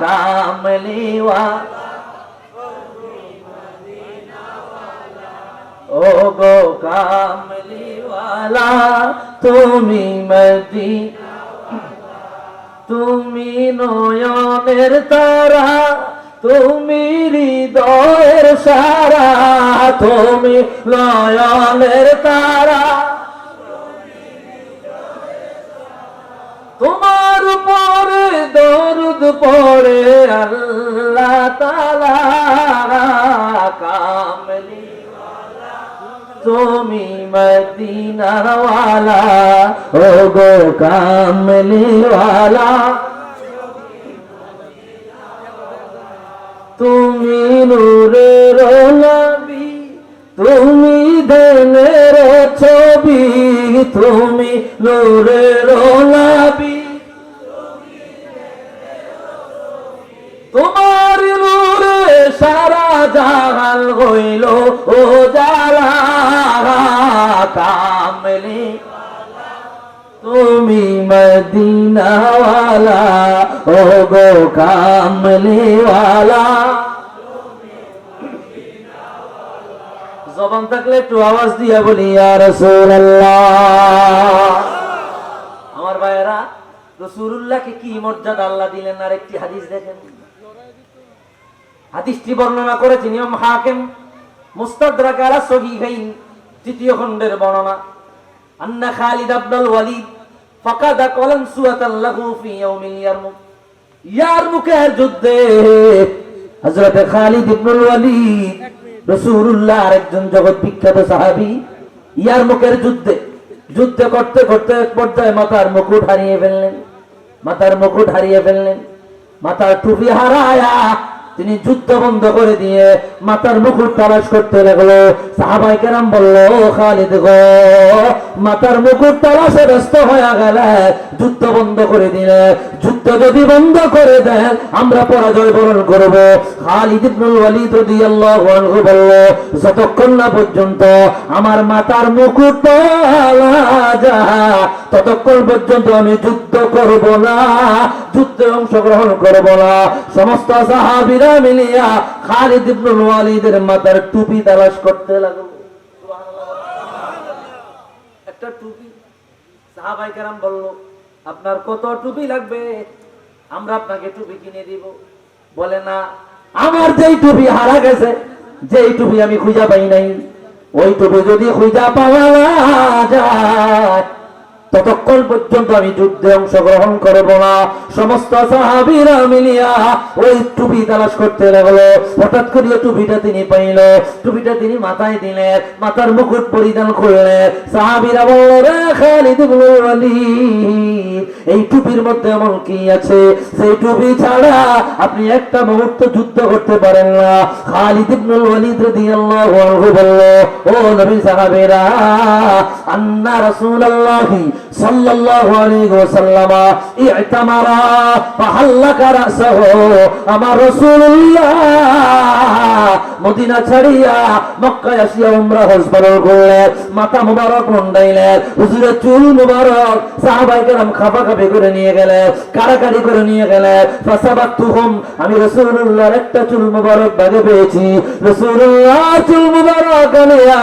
কামলিওয়ালা, ও গো কামলিওয়ালা, তুমি মদিনা, তুমি নয়নের তারা, তুমি হৃদয়ের সারা, তুমি নয়নের তারা, তোমার উপরে দরুদ পড়ে আল্লাহ তাআলা, কামলি তুমি মদিনাওয়ালা, ও গো কামলিওয়ালা, তুমি নূরের নবী, তুমি ধ্যানের ছবি, তুমি নূরের নবী, তোমার নূরে সারা জাহান হইল ও জালা কামলি, তুমি মদিনাওয়ালা ও গো কামলিওয়ালা। জবান থাকলে একটু আওয়াজ দিয়া বলি ইয়া রাসূলুল্লাহ। আমার ভাইয়েরা, রাসূলুল্লাহকে কি মর্যাদা আল্লাহ দিলেন। আর একটি হাদিস দেখেন, হাদিসটি বর্ণনা করেছেন ইমাম হাকিম মুস্তাদরাক আলা সহিহাইন, তৃতীয় খণ্ডের বর্ণনা। আন্না খালিদ ইবনুল ওয়ালিদ ফাকাদা কলান সুয়াতান লাহু ফি ইয়াউমিল ইয়ারমুক, ইয়ারমুকের যুদ্ধে হযরত খালিদ ইবনুল ওয়ালিদ রাসূলুল্লাহর একজন জগৎ বিখ্যাত সাহাবী, ইয়ারমুকের যুদ্ধ করতে করতে এক পর্যায়ে মাথার মুকুট হারিয়ে ফেললেন। মাথার টুপি হারায়া তিনি যুদ্ধ বন্ধ করে দিয়ে মাথার মুকুট তালাশ করতে লাগলো। সাহাবায়ে কেরাম বলল, খালিদ গো, মাথার মুকুট তালাশে ব্যস্ত হয়ে গেলে যুদ্ধ বন্ধ করে দিলে, যুদ্ধ যদি বন্ধ করে দেন আমরা পরাজয় বরণ করব। খালিদ ইবনুল ওয়ালিদ রাদিয়াল্লাহু আনহু বলল, যতক্ষণ না পর্যন্ত আমার মাথার মুকুট তোলা যায় ততক্ষণ পর্যন্ত আমি যুদ্ধ করব না, যুদ্ধে অংশগ্রহণ করব না। সমস্ত সাহাবীরা মিলিয়া খালিদ ইবনুল ওয়ালিদের মাথার টুপি তালাশ করতে লাগলো। একটা টুপি। সাহাবায়ে কেরাম বলল, আপনার কত টুপি লাগবে? আমরা আপনাকে টুপি কিনে দিব। বলে না, আমার যেই টুপি হারা গেছে, যেই টুপি আমি খুঁজে পাই নাই, ওই টুপি যদি খুঁজে পাওয়া যায় ততক্ষণ পর্যন্ত আমি যুদ্ধে অংশগ্রহণ করব না। সমস্ত সাহাবীরা মিলিয়া ওই টুপি তালাশ করতে লাগলো। হঠাৎ করে টুপিটা তিনি পাইল, টুপিটা তিনি মাথায় দিলেন, মাথার মুকুট পরিধান করলেন। সাহাবীরা বলল, রে খালিদ ইবনুল ওয়ালিদ, এই টুপির মধ্যে এমন কি আছে সেই টুপি ছাড়া আপনি একটা মুহূর্ত যুদ্ধ করতে পারেন না? খালিদ ইবনুল ওয়ালিদ রাদিয়াল্লাহু আনহু বলল, ও নবী সাহাবীরা, আন্না রাসূলুল্লাহি সাল্লাল্লাহু আলাইহি ওয়াসাল্লাম ইতামারা ফাহাল্লাকা রাসাহু, আমার রাসূলুল্লাহ মদিনা ছাড়িয়া মক্কায় আসিয়া উমরা হজ পালন করলেন, মাথা মুবারক মুন্ডাইলেন, হুজুরের চুল মুবারক সাহাবায়ে কেরাম খাপাখাপি করে নিয়ে গেলেন, কাড়াকাড়ি করে নিয়ে গেলেন। ফাসাবাতুহুম, আমি রাসূলুল্লাহর একটা চুল মুবারক বাগে পেয়েছি, রাসূলুল্লাহ চুল মুবারক আনিয়া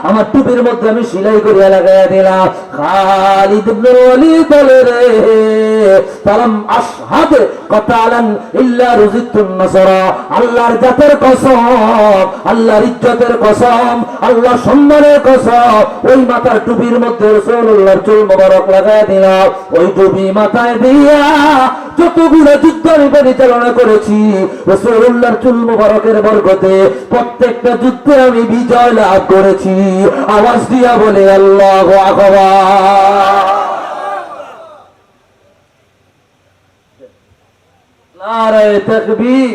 আমার টুপির মধ্যে আমি সেলাই করিয়া লাগাইয়া দিলাম। খালিদ ইবনুল ওয়ালিদ বলে, রে ফালাম আশহাদ কাতালান ইল্লা রুজিতুন নাসরা, আল্লাহর জাতের কসম, আল্লাহর ইজ্জতের কসম, আল্লাহর সম্মানের কসম, ওই মাথার টুপির মধ্যে রাসূলুল্লাহর চুল মুবারক লাগাইয়া দিলাম। ওই টুপি মাথায় দিয়া যতগুলো যুদ্ধ আমি পরিচালনা করেছি রাসূলুল্লাহর চুল মুবারকের বরকতে প্রত্যেকটা যুদ্ধে আমি বিজয় লাভ করেছি। আওয়াজ দিয়া বলে আল্লাহু আকবার। নারায়ে তাকবীর,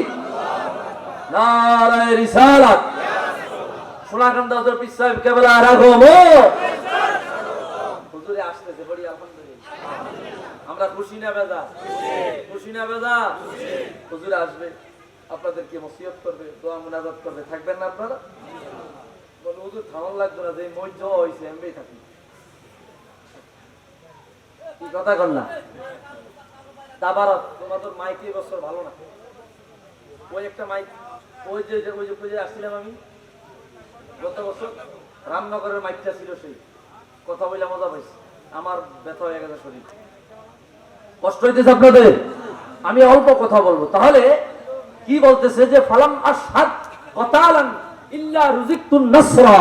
নারায়ে রিসালাত। সোনাকান্দা হযরত পীর সাহেব কেবলা রাগমো হুজুরে আসতেছে, বড়ি আলহামদুলিল্লাহ। আমরা খুশি না বেজা? খুশি না বেজা? হুজুরে আসবে, আপনাদেরকে নসিহত করবে, দোয়া মুনাজাত করবে, থাকবেন না আপনারা? বলে হুজুর থামান লাগবে না, যে মজ্জ হইছে এমবি থাকি। কি কথা কন না? তাবারক তোমাদের মাইক এই বছর ভালো না। ওই একটা মাইক, ওই যে আসছিলাম আমি গত বছর, রামনগরের মাইকটা ছিল, সেই কথা বলে মজা পাইছি। আমার ব্যথা হয়ে গেছে শরীর, কষ্ট হইতেছে আপনাদের। আমি অল্প কথা বলবো। তাহলে কি বলতেছে যে ফালাম আশহাদ কাতালান ইল্লা রুজিকতুন নাসরা,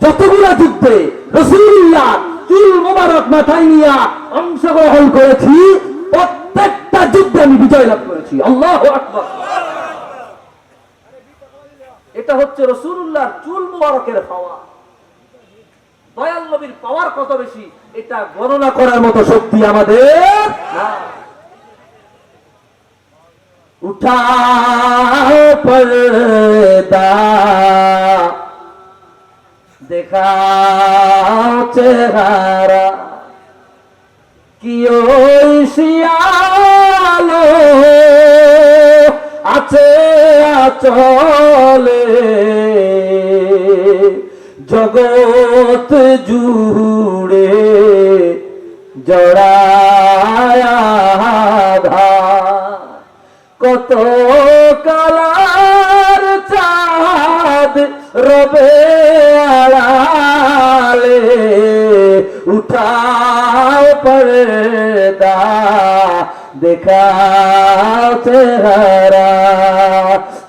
যতগুলো যুদ্ধে রাসূলুল্লাহ চুল মুবারক মাথায় নিয়ে অংশগ্রহণ করেছি প্রত্যেকটা যুদ্ধে আমি বিজয় লাভ করেছি। আল্লাহু আকবার। এটা হচ্ছে রাসূলুল্লাহর চুল মুবারকের পাওয়ার। দয়াল নবীর পাওয়ার কত বেশি এটা গণনা করার মতো শক্তি আমাদের না। উঠাও पर्दा দেখাও চেহারা কি ওই শিয়ালো আছে আচলে জগৎ জুড়ে জড়ায়া কত কালার চাঁদ রবে আড়ালে উঠাও পর্দা দেখাও চেহারা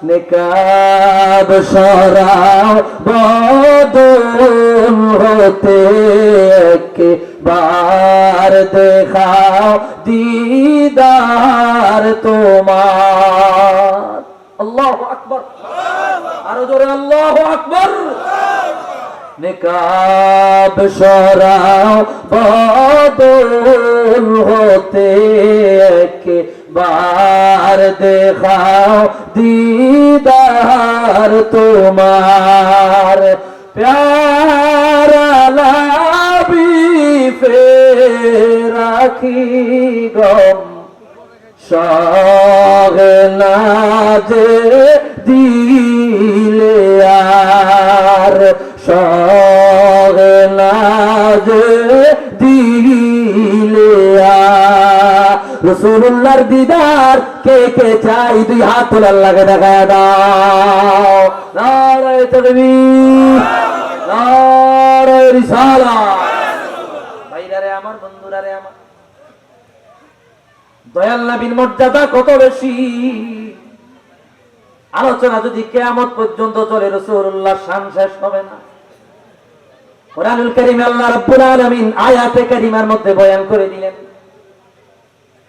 নিকাব সরাও বদন হতে একবার দেখাও দিদার তোমার আল্লাহু আকবার আরো জোরে আল্লাহু আকবার নিকাব সরাও বদন হতে একবার দেখাও দিদার তোমার প্যারা লাবি রাখি গম সগনা যে দিলে আর সগনা যে দিলে রাসূলুল্লাহর দিদার কে কে চাই দুই হাত তুলে আল্লাহকে দেখায় দাও নারে তাকবীর নারে রিসালাত ভাইরারে আমার বন্ধুরারে আমার দয়াল নবীর মর্যাদা কত বেশি আলোচনা যদি কিয়ামত পর্যন্ত চলে রাসূলুল্লাহর শান শেষ হবে না কোরআনুল কারীমে আল্লাহ রাব্বুল আলামিন আয়াতে কারীমার মধ্যে বয়ান করে দিলেন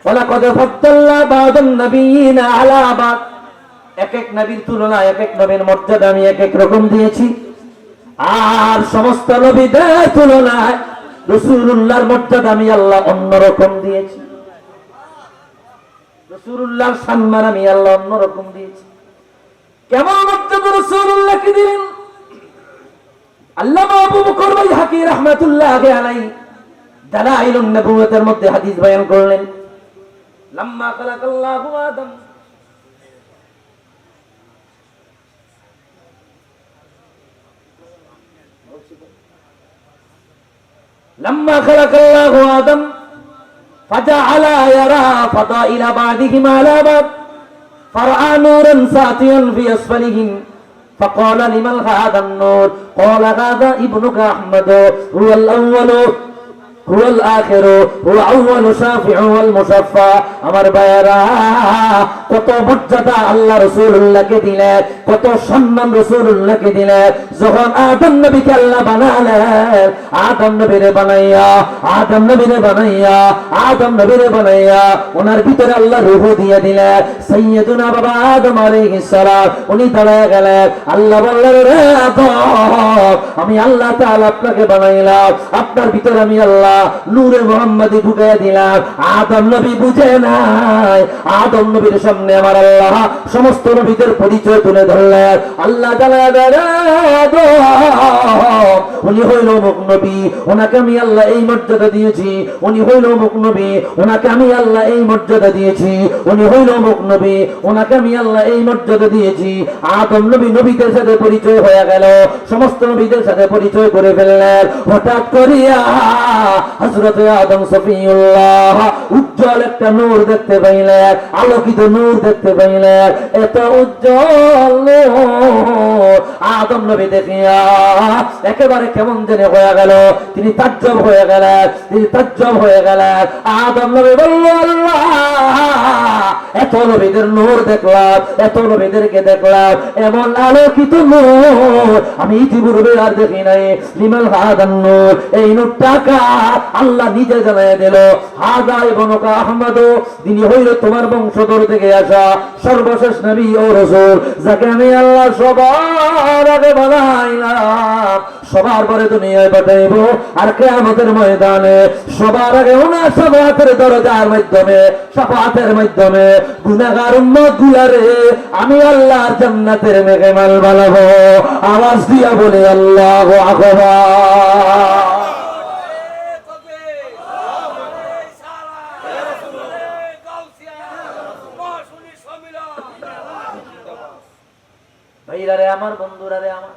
ওয়ালাকাদ ফাদ্দালনা বা'দান নাবিয়িনা আলা বা'দ এক এক নবীর তুলনায় এক এক নবীর মর্যাদা আমি এক এক রকম দিয়েছি আর সমস্ত নবীদের তুলনায় রাসূলুল্লাহর মর্যাদা আমি আল্লাহ অন্য রকম দিয়েছি রাসূলুল্লাহর সম্মান আমি আল্লাহ অন্য রকম দিয়েছি কেমন মর্যাদা রাসূলুল্লাহকে দিলেন আল্লামা আবু বকর বাইহাকি রাহমাতুল্লাহি আলাইহি দালাইলুন নবুওয়াতের মধ্যে হাদিস বয়ান করলেন লাম্মা খালাকাল্লাহু আদম লাম্মা খালাকাল্লাহু আদম فجعل يرى فضائل بعضهم على بعض فرأى نورا ساطعا في أسفلهم فقال لمن هذا النور قال هذا ابنك أحمد هو الأول هو الآخر هو أول شافع والمشفع আমার ভাইরা কত মর্যাদা আল্লাহ রাসূলুল্লাহকে দিলেন কত সম্মান রাসূলুল্লাহকে দিলেন যখন আদম নবীকে আল্লাহ বানালেন আদম নবীরে বানাইয়া ওনার ভিতরে আল্লাহ রূহ দিয়ে দিলেন সাইয়্যিদুনা বাবা আদম আলাইহিস সালাম উনি দাঁড়ায় গেলেন আল্লাহ বললেন রে আদম আমি আল্লাহ তাআলা আপনাকে বানাইলাম আপনার ভিতরে আমি আল্লাহ নূরে মুহাম্মাদি ঢুকাইয়া দিলাম আদম নবী বুঝে নাই আদম নবীর সামনে আমার আল্লাহ সমস্ত নবীদের পরিচয় তুলে ধরলেন আল্লাহ উনি হইল মুখ নবী ওনাকে আমি আল্লাহ এই মর্যাদা দিয়েছি উনি হইল মুখ নবী ওনাকে আমি আল্লাহ এই মর্যাদা দিয়েছি উনি হইল মুখ নবী ওনাকে আমি আল্লাহ এই মর্যাদা দিয়েছি আদম নবী নবীদের সাথে পরিচয় হয়ে গেল সমস্ত নবীদের সাথে পরিচয় করে ফেললেন হঠাৎ করিয়া হযরত আদম সফিউল্লাহ উজ্জ্বল একটা নূর দেখতে পাইলেন আলোকিত নূর দেখতে পাইলেন এত উজ্জ্বল নূর আদম নবী দেখিয়া একেবারে কেমন যেন হয়ে গেল তিনি তাজ্জব হয়ে গেলেন আদম নবী বলল আল্লাহ এত নবীদের নূর দেখলাম এত নবীদেরকে দেখলাম এমন আলোকিত নূর আমি ইতিপূর্বে আর দেখি নাই লিমাল হাদান নূর এই নূরটাকা আল্লাহ নিজে জানায় দিল হাদা ইবনুকা আহমদ তিনি হইল তোমার বংশধর থেকে আসা সর্বশেষ নবী ও রাসূল, যাকে আমি আল্লাহ সবার আগে বানাইলাম, সবার পরে দুনিয়ায় পাঠাইব, আর কিয়ামতের ময়দানে সবার আগে ওনার শাফাআতের দরজার মাধ্যমে, শাফাআতের মাধ্যমে গুনাহগার উম্মত গুলারে আমি আল্লাহর জান্নাতের মেহমান বানাবো। আওয়াজ দিয়া বলে আল্লাহু আকবার। ভাইরারে আমার, বন্ধুরারে আমার,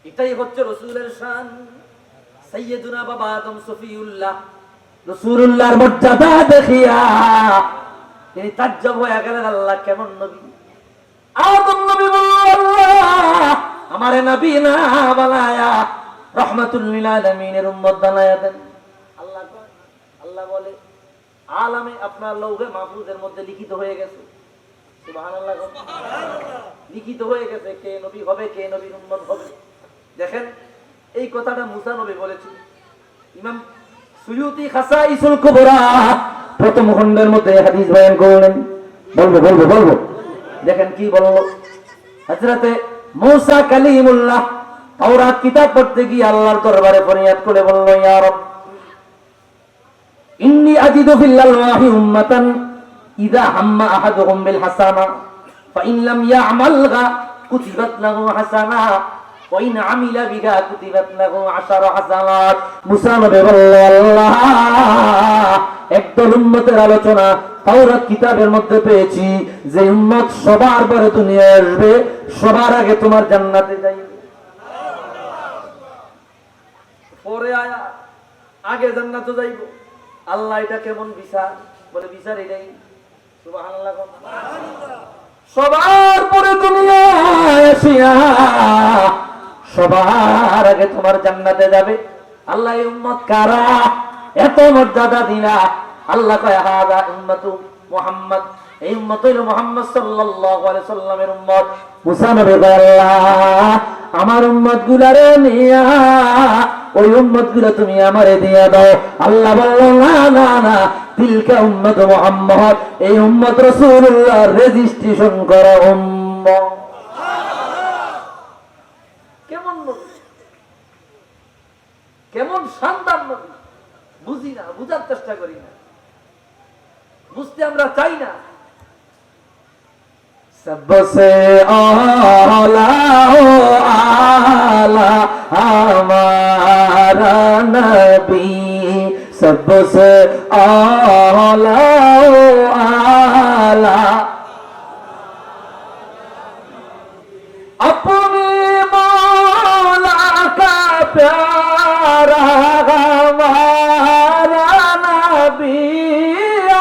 এটাই হচ্ছে রাসূলের শান। সাইয়্যিদুনা বাবা আদম সফিউল্লাহ রাসূলুল্লাহর মর্যাদা দেখিয়া তিনি তাজ্জব হয়ে গেলেন, আল্লাহ কেমন নবী। আদম নবী বলল, আল্লাহ আমারে নবী না বানায়া রাহমাতুল লিল আলামিনের উম্মত বানায়া দেন। আল্লাহ বলে, আলামে আপনার লৌহে মাহফুজের মধ্যে লিখিত হয়ে গেছে। সুবহানাল্লাহ, লিখিত হয়ে গেছে কে নবী হবে, কে নবীর উম্মত হবে। দেখেন, এই কথাটা মুসা নবী বলেছিল। ইমাম সুয়ুতি খাসাইসুল কুবরা প্রথম খণ্ডের মধ্যে হাদিস বয়ান করলেন। বলবো দেখেন কি বলল। হযরতে মুসা কালিমুল্লাহ তাওরাত কিতাব পড়তে গিয়ে আল্লাহর দরবারে ফরিয়াদ করে বলল, ইয়া রব, ইন্নী আজিদু ফিল্লাহি উম্মাতান ইযা হাম্মা আহাদুহুম বিল হাসানা ফাইন লাম ইয়া'মালহা কুতিবাত লাহু হাসানা ওয়া ইন আমিলা বিহা কুতিবাত লাহু 10 হাসানাত। মুসা নবী বলল, আল্লাহ একদল উম্মতের আলোচনা তাওরাত কিতাবের মধ্যে পেয়েছি, যে উম্মত সবার পরে দুনিয়ায় আসবে, সবার আগে তোমার জান্নাতে যাইবে। পরে আগে জান্নাতে যাইব। আল্লাহ এটা কেমন বিচার? বলে বিচার এটাই। সুবহানাল্লাহ, সবার পরে দুনিয়ায় আসিয়া সবার আগে তোমার জান্নাতে যাবে। আল্লাহ এই উম্মত কারা? এত মর্যাদা দিলা। আল্লাহ কয়, হাদা উম্মতু মুহাম্মদ, এই উম্মত হইল মুহাম্মদ সাল্লাল্লাহু আলাইহি সাল্লামের উম্মত। মুসা নবী কয়, আল্লাহ আমার উম্মত গুলারে নিয়া ওই উম্মত গুলা তুমি আমারে দিয়া দাও। আল্লাহ বলল, না না না, তিলকা উম্মত মুহাম্মদ, এই উম্মত রাসূলুল্লাহর রেজিস্ট্রেশন করা উম্মত। কেমন নবী, কেমন শানদার নবী, বুঝি না, বুঝার চেষ্টা করি না, বুঝতে আমরা চাই না। सबसे आला आला हमारा नबी, सबसे आला आला अपने मौला का प्यारा हमारा नबी,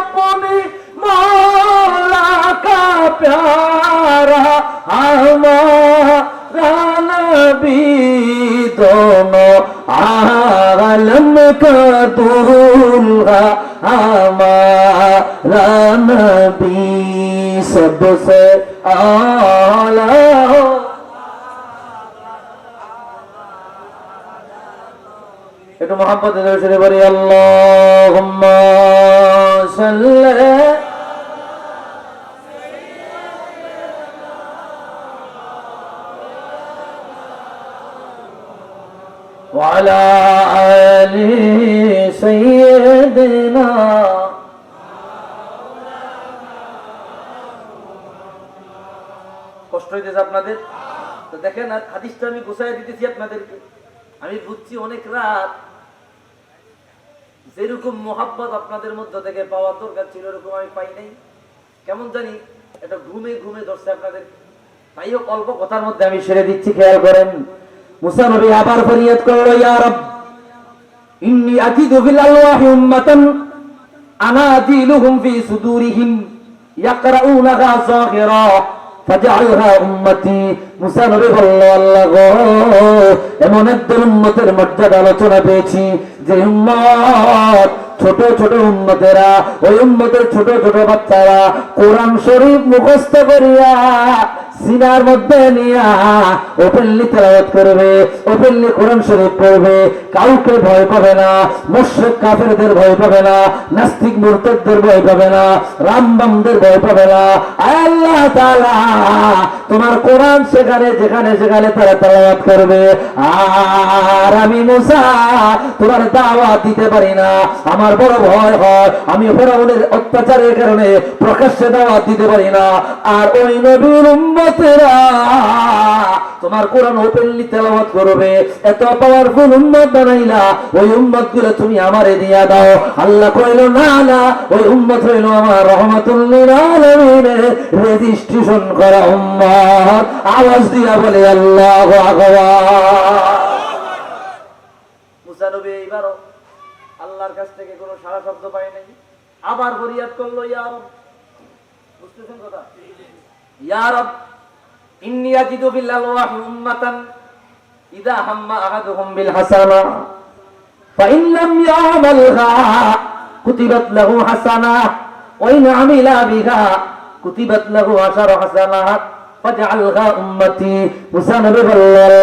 अपने मौला का प्यारा हमारा नबी, दोनों आलम का दूल्हा हमारा नबी, सबसे आला। একটু মোহাম্মদ দরুদ পড়ি, আল্লাহুম্মা সাল্লি وعلى آل سيدنا। কষ্ট হইতেছে আপনাদের? তো দেখেন, হাদিসটা আমি গোছায় দিতেছি আপনাদেরকে। আমি বুঝছি অনেক রাত, যেরকম মোহাব্বত আপনাদের মধ্য থেকে পাওয়ার দরকার ছিল এরকম আমি পাই নাই। কেমন জানি এটা ঘুমে ঘুমে ধরছে আপনাদের। তাই হোক, অল্প কথার মধ্যে আমি সেরে দিচ্ছি, খেয়াল করেন। মুসা নবী আবার ফরিয়াদ করলো, ইয়া রব, ইন্নী আজিদু ফিল আলওয়াহি উম্মাতান আনাজিলুহুম ফি সুদুরিহিম ইয়াকরাউনাহা যাহিরা ফাজআলহা উম্মতি। মুসা নবী বলল, আল্লাহ গো, এমন একদল উম্মতের মর্যাদা আলোচনা পেয়েছি, যে উম্মত, ছোট ছোট উম্মতেরা, ওই উম্মতের ছোট ছোট বাচ্চারা কোরআন শরীফ মুখস্থ করিয়া সিনার মধ্যে নিয়া ওপেনলি তেলাওয়াত করবে, ওপেনলি কোরআন শরীফ পড়বে, কাউকে ভয় পাবে না, মুশরিক কাফেরদের ভয় পাবে না, নাস্তিক মুরতাদদের ভয় পাবে না, রামবামদের ভয় পাবে না। আল্লাহ তাআলা তোমার কোরআন সেখানে যেখানে যেখানে তারা তেলাওয়াত করবে, আর আমি মুসা তোমার দাওয়াত দিতে পারি না, আমার বড় ভয় হয়, আমি ফেরাউনের অত্যাচারের কারণে প্রকাশ্যে দাওয়াত দিতে পারি না। আর ওই নবীর উম্মতেরা তোমার কোরআন ওপেনলি তেলাওয়াত করবে, এত পাওয়ারফুল উম্মত বানাইলা, ওই উম্মত গুলো তুমি আমারে দিয়া দাও। আল্লাহ কইল না না, ওই উম্মত হইল আমার রহমাতুল লিল আলামিনের রেজিস্ট্রেশন করা উম্মত। আওয়াজ দিয়া বলে আল্লাহু আকবার। মুসা নবী এইবারও আল্লাহর কাছ থেকে কোনো সারা শব্দ পায় নাই, আবার ফরিয়াদ করলো, ইয়া রব, বুঝতেছেন কথা, ইয়া রব ইন্নী আজিদু ফিল আলওয়াহি উম্মাতান ইযা হাম্মা আহাদুহুম বিল হাসানা ফাইন লাম ইয়ামালহা কুতিবাত লাহু হাসানাহ ওয়া ইন আমিলা বিহা কুতিবাত লাহু আশারু হাসানাত ফাজআলহা উম্মতি। মুসা নবী বললেন,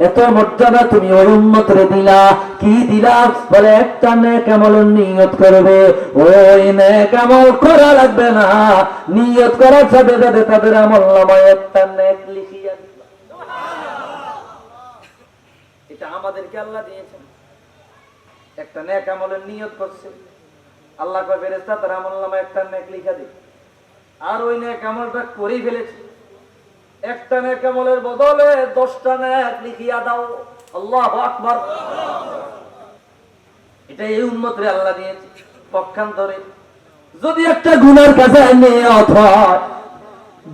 এত মর্যাদা তুমি ওই উম্মতরে দিলা, কি দিলা? বলে একটা নেক আমলের নিয়ত করবে, ওই নেক আমল করা লাগবে না, নিয়ত করার সাথে সাথে তাদের আমলনামায় একটা নেক লিখিয়া দিবা। এটা আমাদেরকে আল্লাহ দিয়েছেন, একটা নেক আমলের নিয়ত করছে, আল্লাহ কয় ফেরেশতা তার আমলনামায় একটা নেক লিখা দিবে। আর ওই নেক আমলটা করেই ফেলেছে, একটা নেক আমলের বদলে 10টা নেক লিখিয়া দাও। আল্লাহু আকবার। এটা এই উম্মতরে আল্লাহ দিয়েছে। পক্ষান্তরে যদি একটা গুনার কাছে নিয়ত হয়,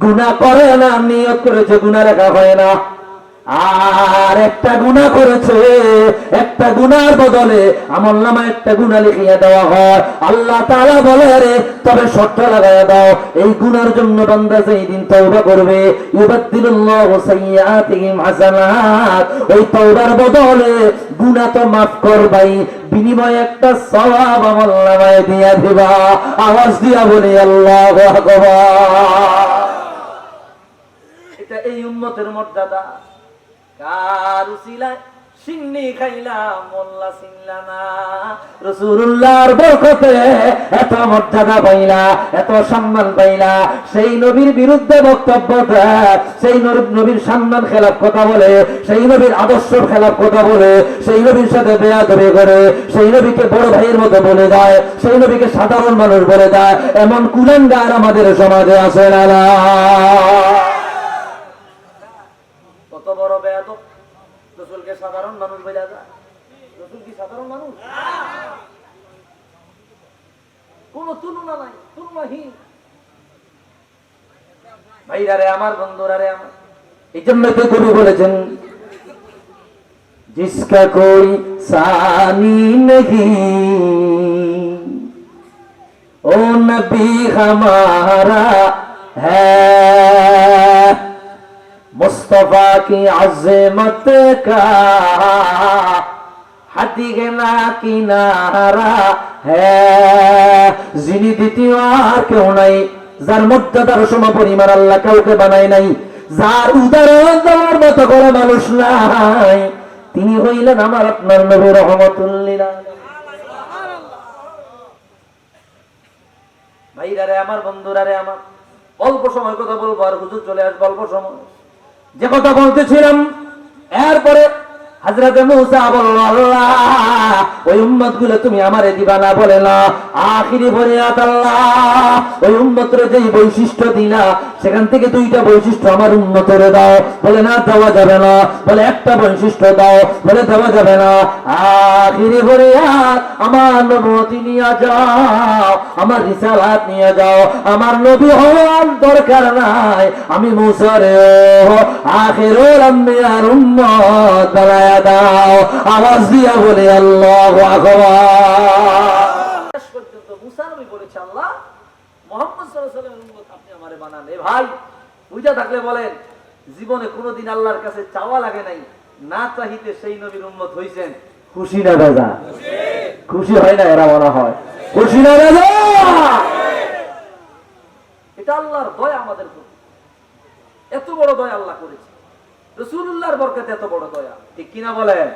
গুনাহ করে না, নিয়ত করেছে, গুনাহ লেখা হয় না। আর একটা গুনাহ করেছে, একটা গুনার বদলে আমলনামায় একটা গুনাহ লিখিয়ে দেওয়া হয়। আল্লাহ তাআলা বলে, রে তবে শর্ত লাগায়া দাও, এই গুনার জন্য বান্দা যেই দিন তওবা করবে, ইউবাদদিলুল্লাহু সাইয়্যাতিহিম হাসানাত, ওই তওবার বদলে গুনাহ তো মাফ করবাই, বিনিময়ে একটা সওয়াব আমলনামায় দিয়া দিবা। আওয়াজ দিয়া বলি আল্লাহু আকবার। এটা এই উম্মতের মর্যাদা। কার উসিলায় সিন্নি খাইলাম মোল্লা চিনলা না, রাসূলুল্লাহর বরকতে এত মর্যাদা পাইলা, এত সম্মান পাইলা। সেই নবীর বিরুদ্ধে বক্তব্য দেয়, সেই নবীর সম্মান খেলাফ কথা বলে, সেই নবীর আদর্শ খেলাফ কথা বলে, সেই নবীর সাথে বেয়াদবি করে, সেই নবীকে বড় ভাইয়ের মতো বলে দেয়, সেই নবীকে সাধারণ মানুষ বলে দেয়, এমন কুলাঙ্গার আমাদের সমাজে আছে না? কত বড় বেয়াদব! রাসূলকে সাধারণ মানুষ বলে যায়। রাসূল কি সাধারণ মানুষ? কোন তুলনা নাই, তুলনাহীন। ভাইরা রে আমার, বন্ধুরা রে আমার, এই জন্য তো কবি বলেছেন, জিসকা কোই সানি নেহি ও নবী हमारा है, मुस्तफा की अज़मत का হাদিগনা কিনারা হ্যাঁ। যিনি দ্বিতীয় আর কেউ নাই, যার মর্যাদার সম পরিমাণ আল্লাহ কাউকে বানায় নাই, যার উদাহরণ দেওয়ার মতো করে মানুষ নাই, তিনি হইলেন আমার আপনার নবী রহমাতুল লিল আলামিন। ভাইরা রে আমার, বন্ধুরা রে আমার, অল্প সময় কথা বলবো, আর হুজুর চলে আসবে অল্প সময়। যে কথা বলতেছিলাম, এরপরে হযরত মুসা বলল, আল্লাহ ওই উম্মত গুলো তুমি আমারে দিবা না, বলে না। আখিরি ফরিয়াদ, আল্লাহ ওই উম্মতের যেই বৈশিষ্ট্য দিলা, সেখান থেকে 2টা বৈশিষ্ট্য আমার উম্মতের দাও। বলে না, দেওয়া যাবে না। বলে একটা বৈশিষ্ট্য দাও। বলে দেওয়া যাবে না। আখিরি ফরিয়াদ, আমার নবুয়তি নিয়ে যাও, আমার রিসালাত নিয়ে যাও, আমার নবী হওয়ার দরকার নাই, আমি মুসা রে আখিরুল আম্বিয়ার উম্মত বানায়া দাও। আওয়াজ দিয়া বলে আল্লাহু আকবার। শেষ পর্যন্ত মুসা নবী বলেছে, আল্লাহ মুহাম্মদ সাল্লাল্লাহু আলাইহি ওয়াসাল্লামের উম্মত আপনি আমারে বানান। এ ভাই, বুঝা থাকলে বলেন, জীবনে কোনোদিন আল্লাহর কাছে চাওয়া লাগে নাই, না চাইতে সেই নবীর উম্মত হইছেন। খুশি না রাজা? খুশি হয় না? এরা বলা হয় খুশি না রাজা? এটা আল্লাহর দয়া আমাদের প্রতি। এত বড় দয়া আল্লাহ করেছে, রাসূলুল্লাহর বরকতে এত বড় দয়া, ঠিক কিনা বলেন?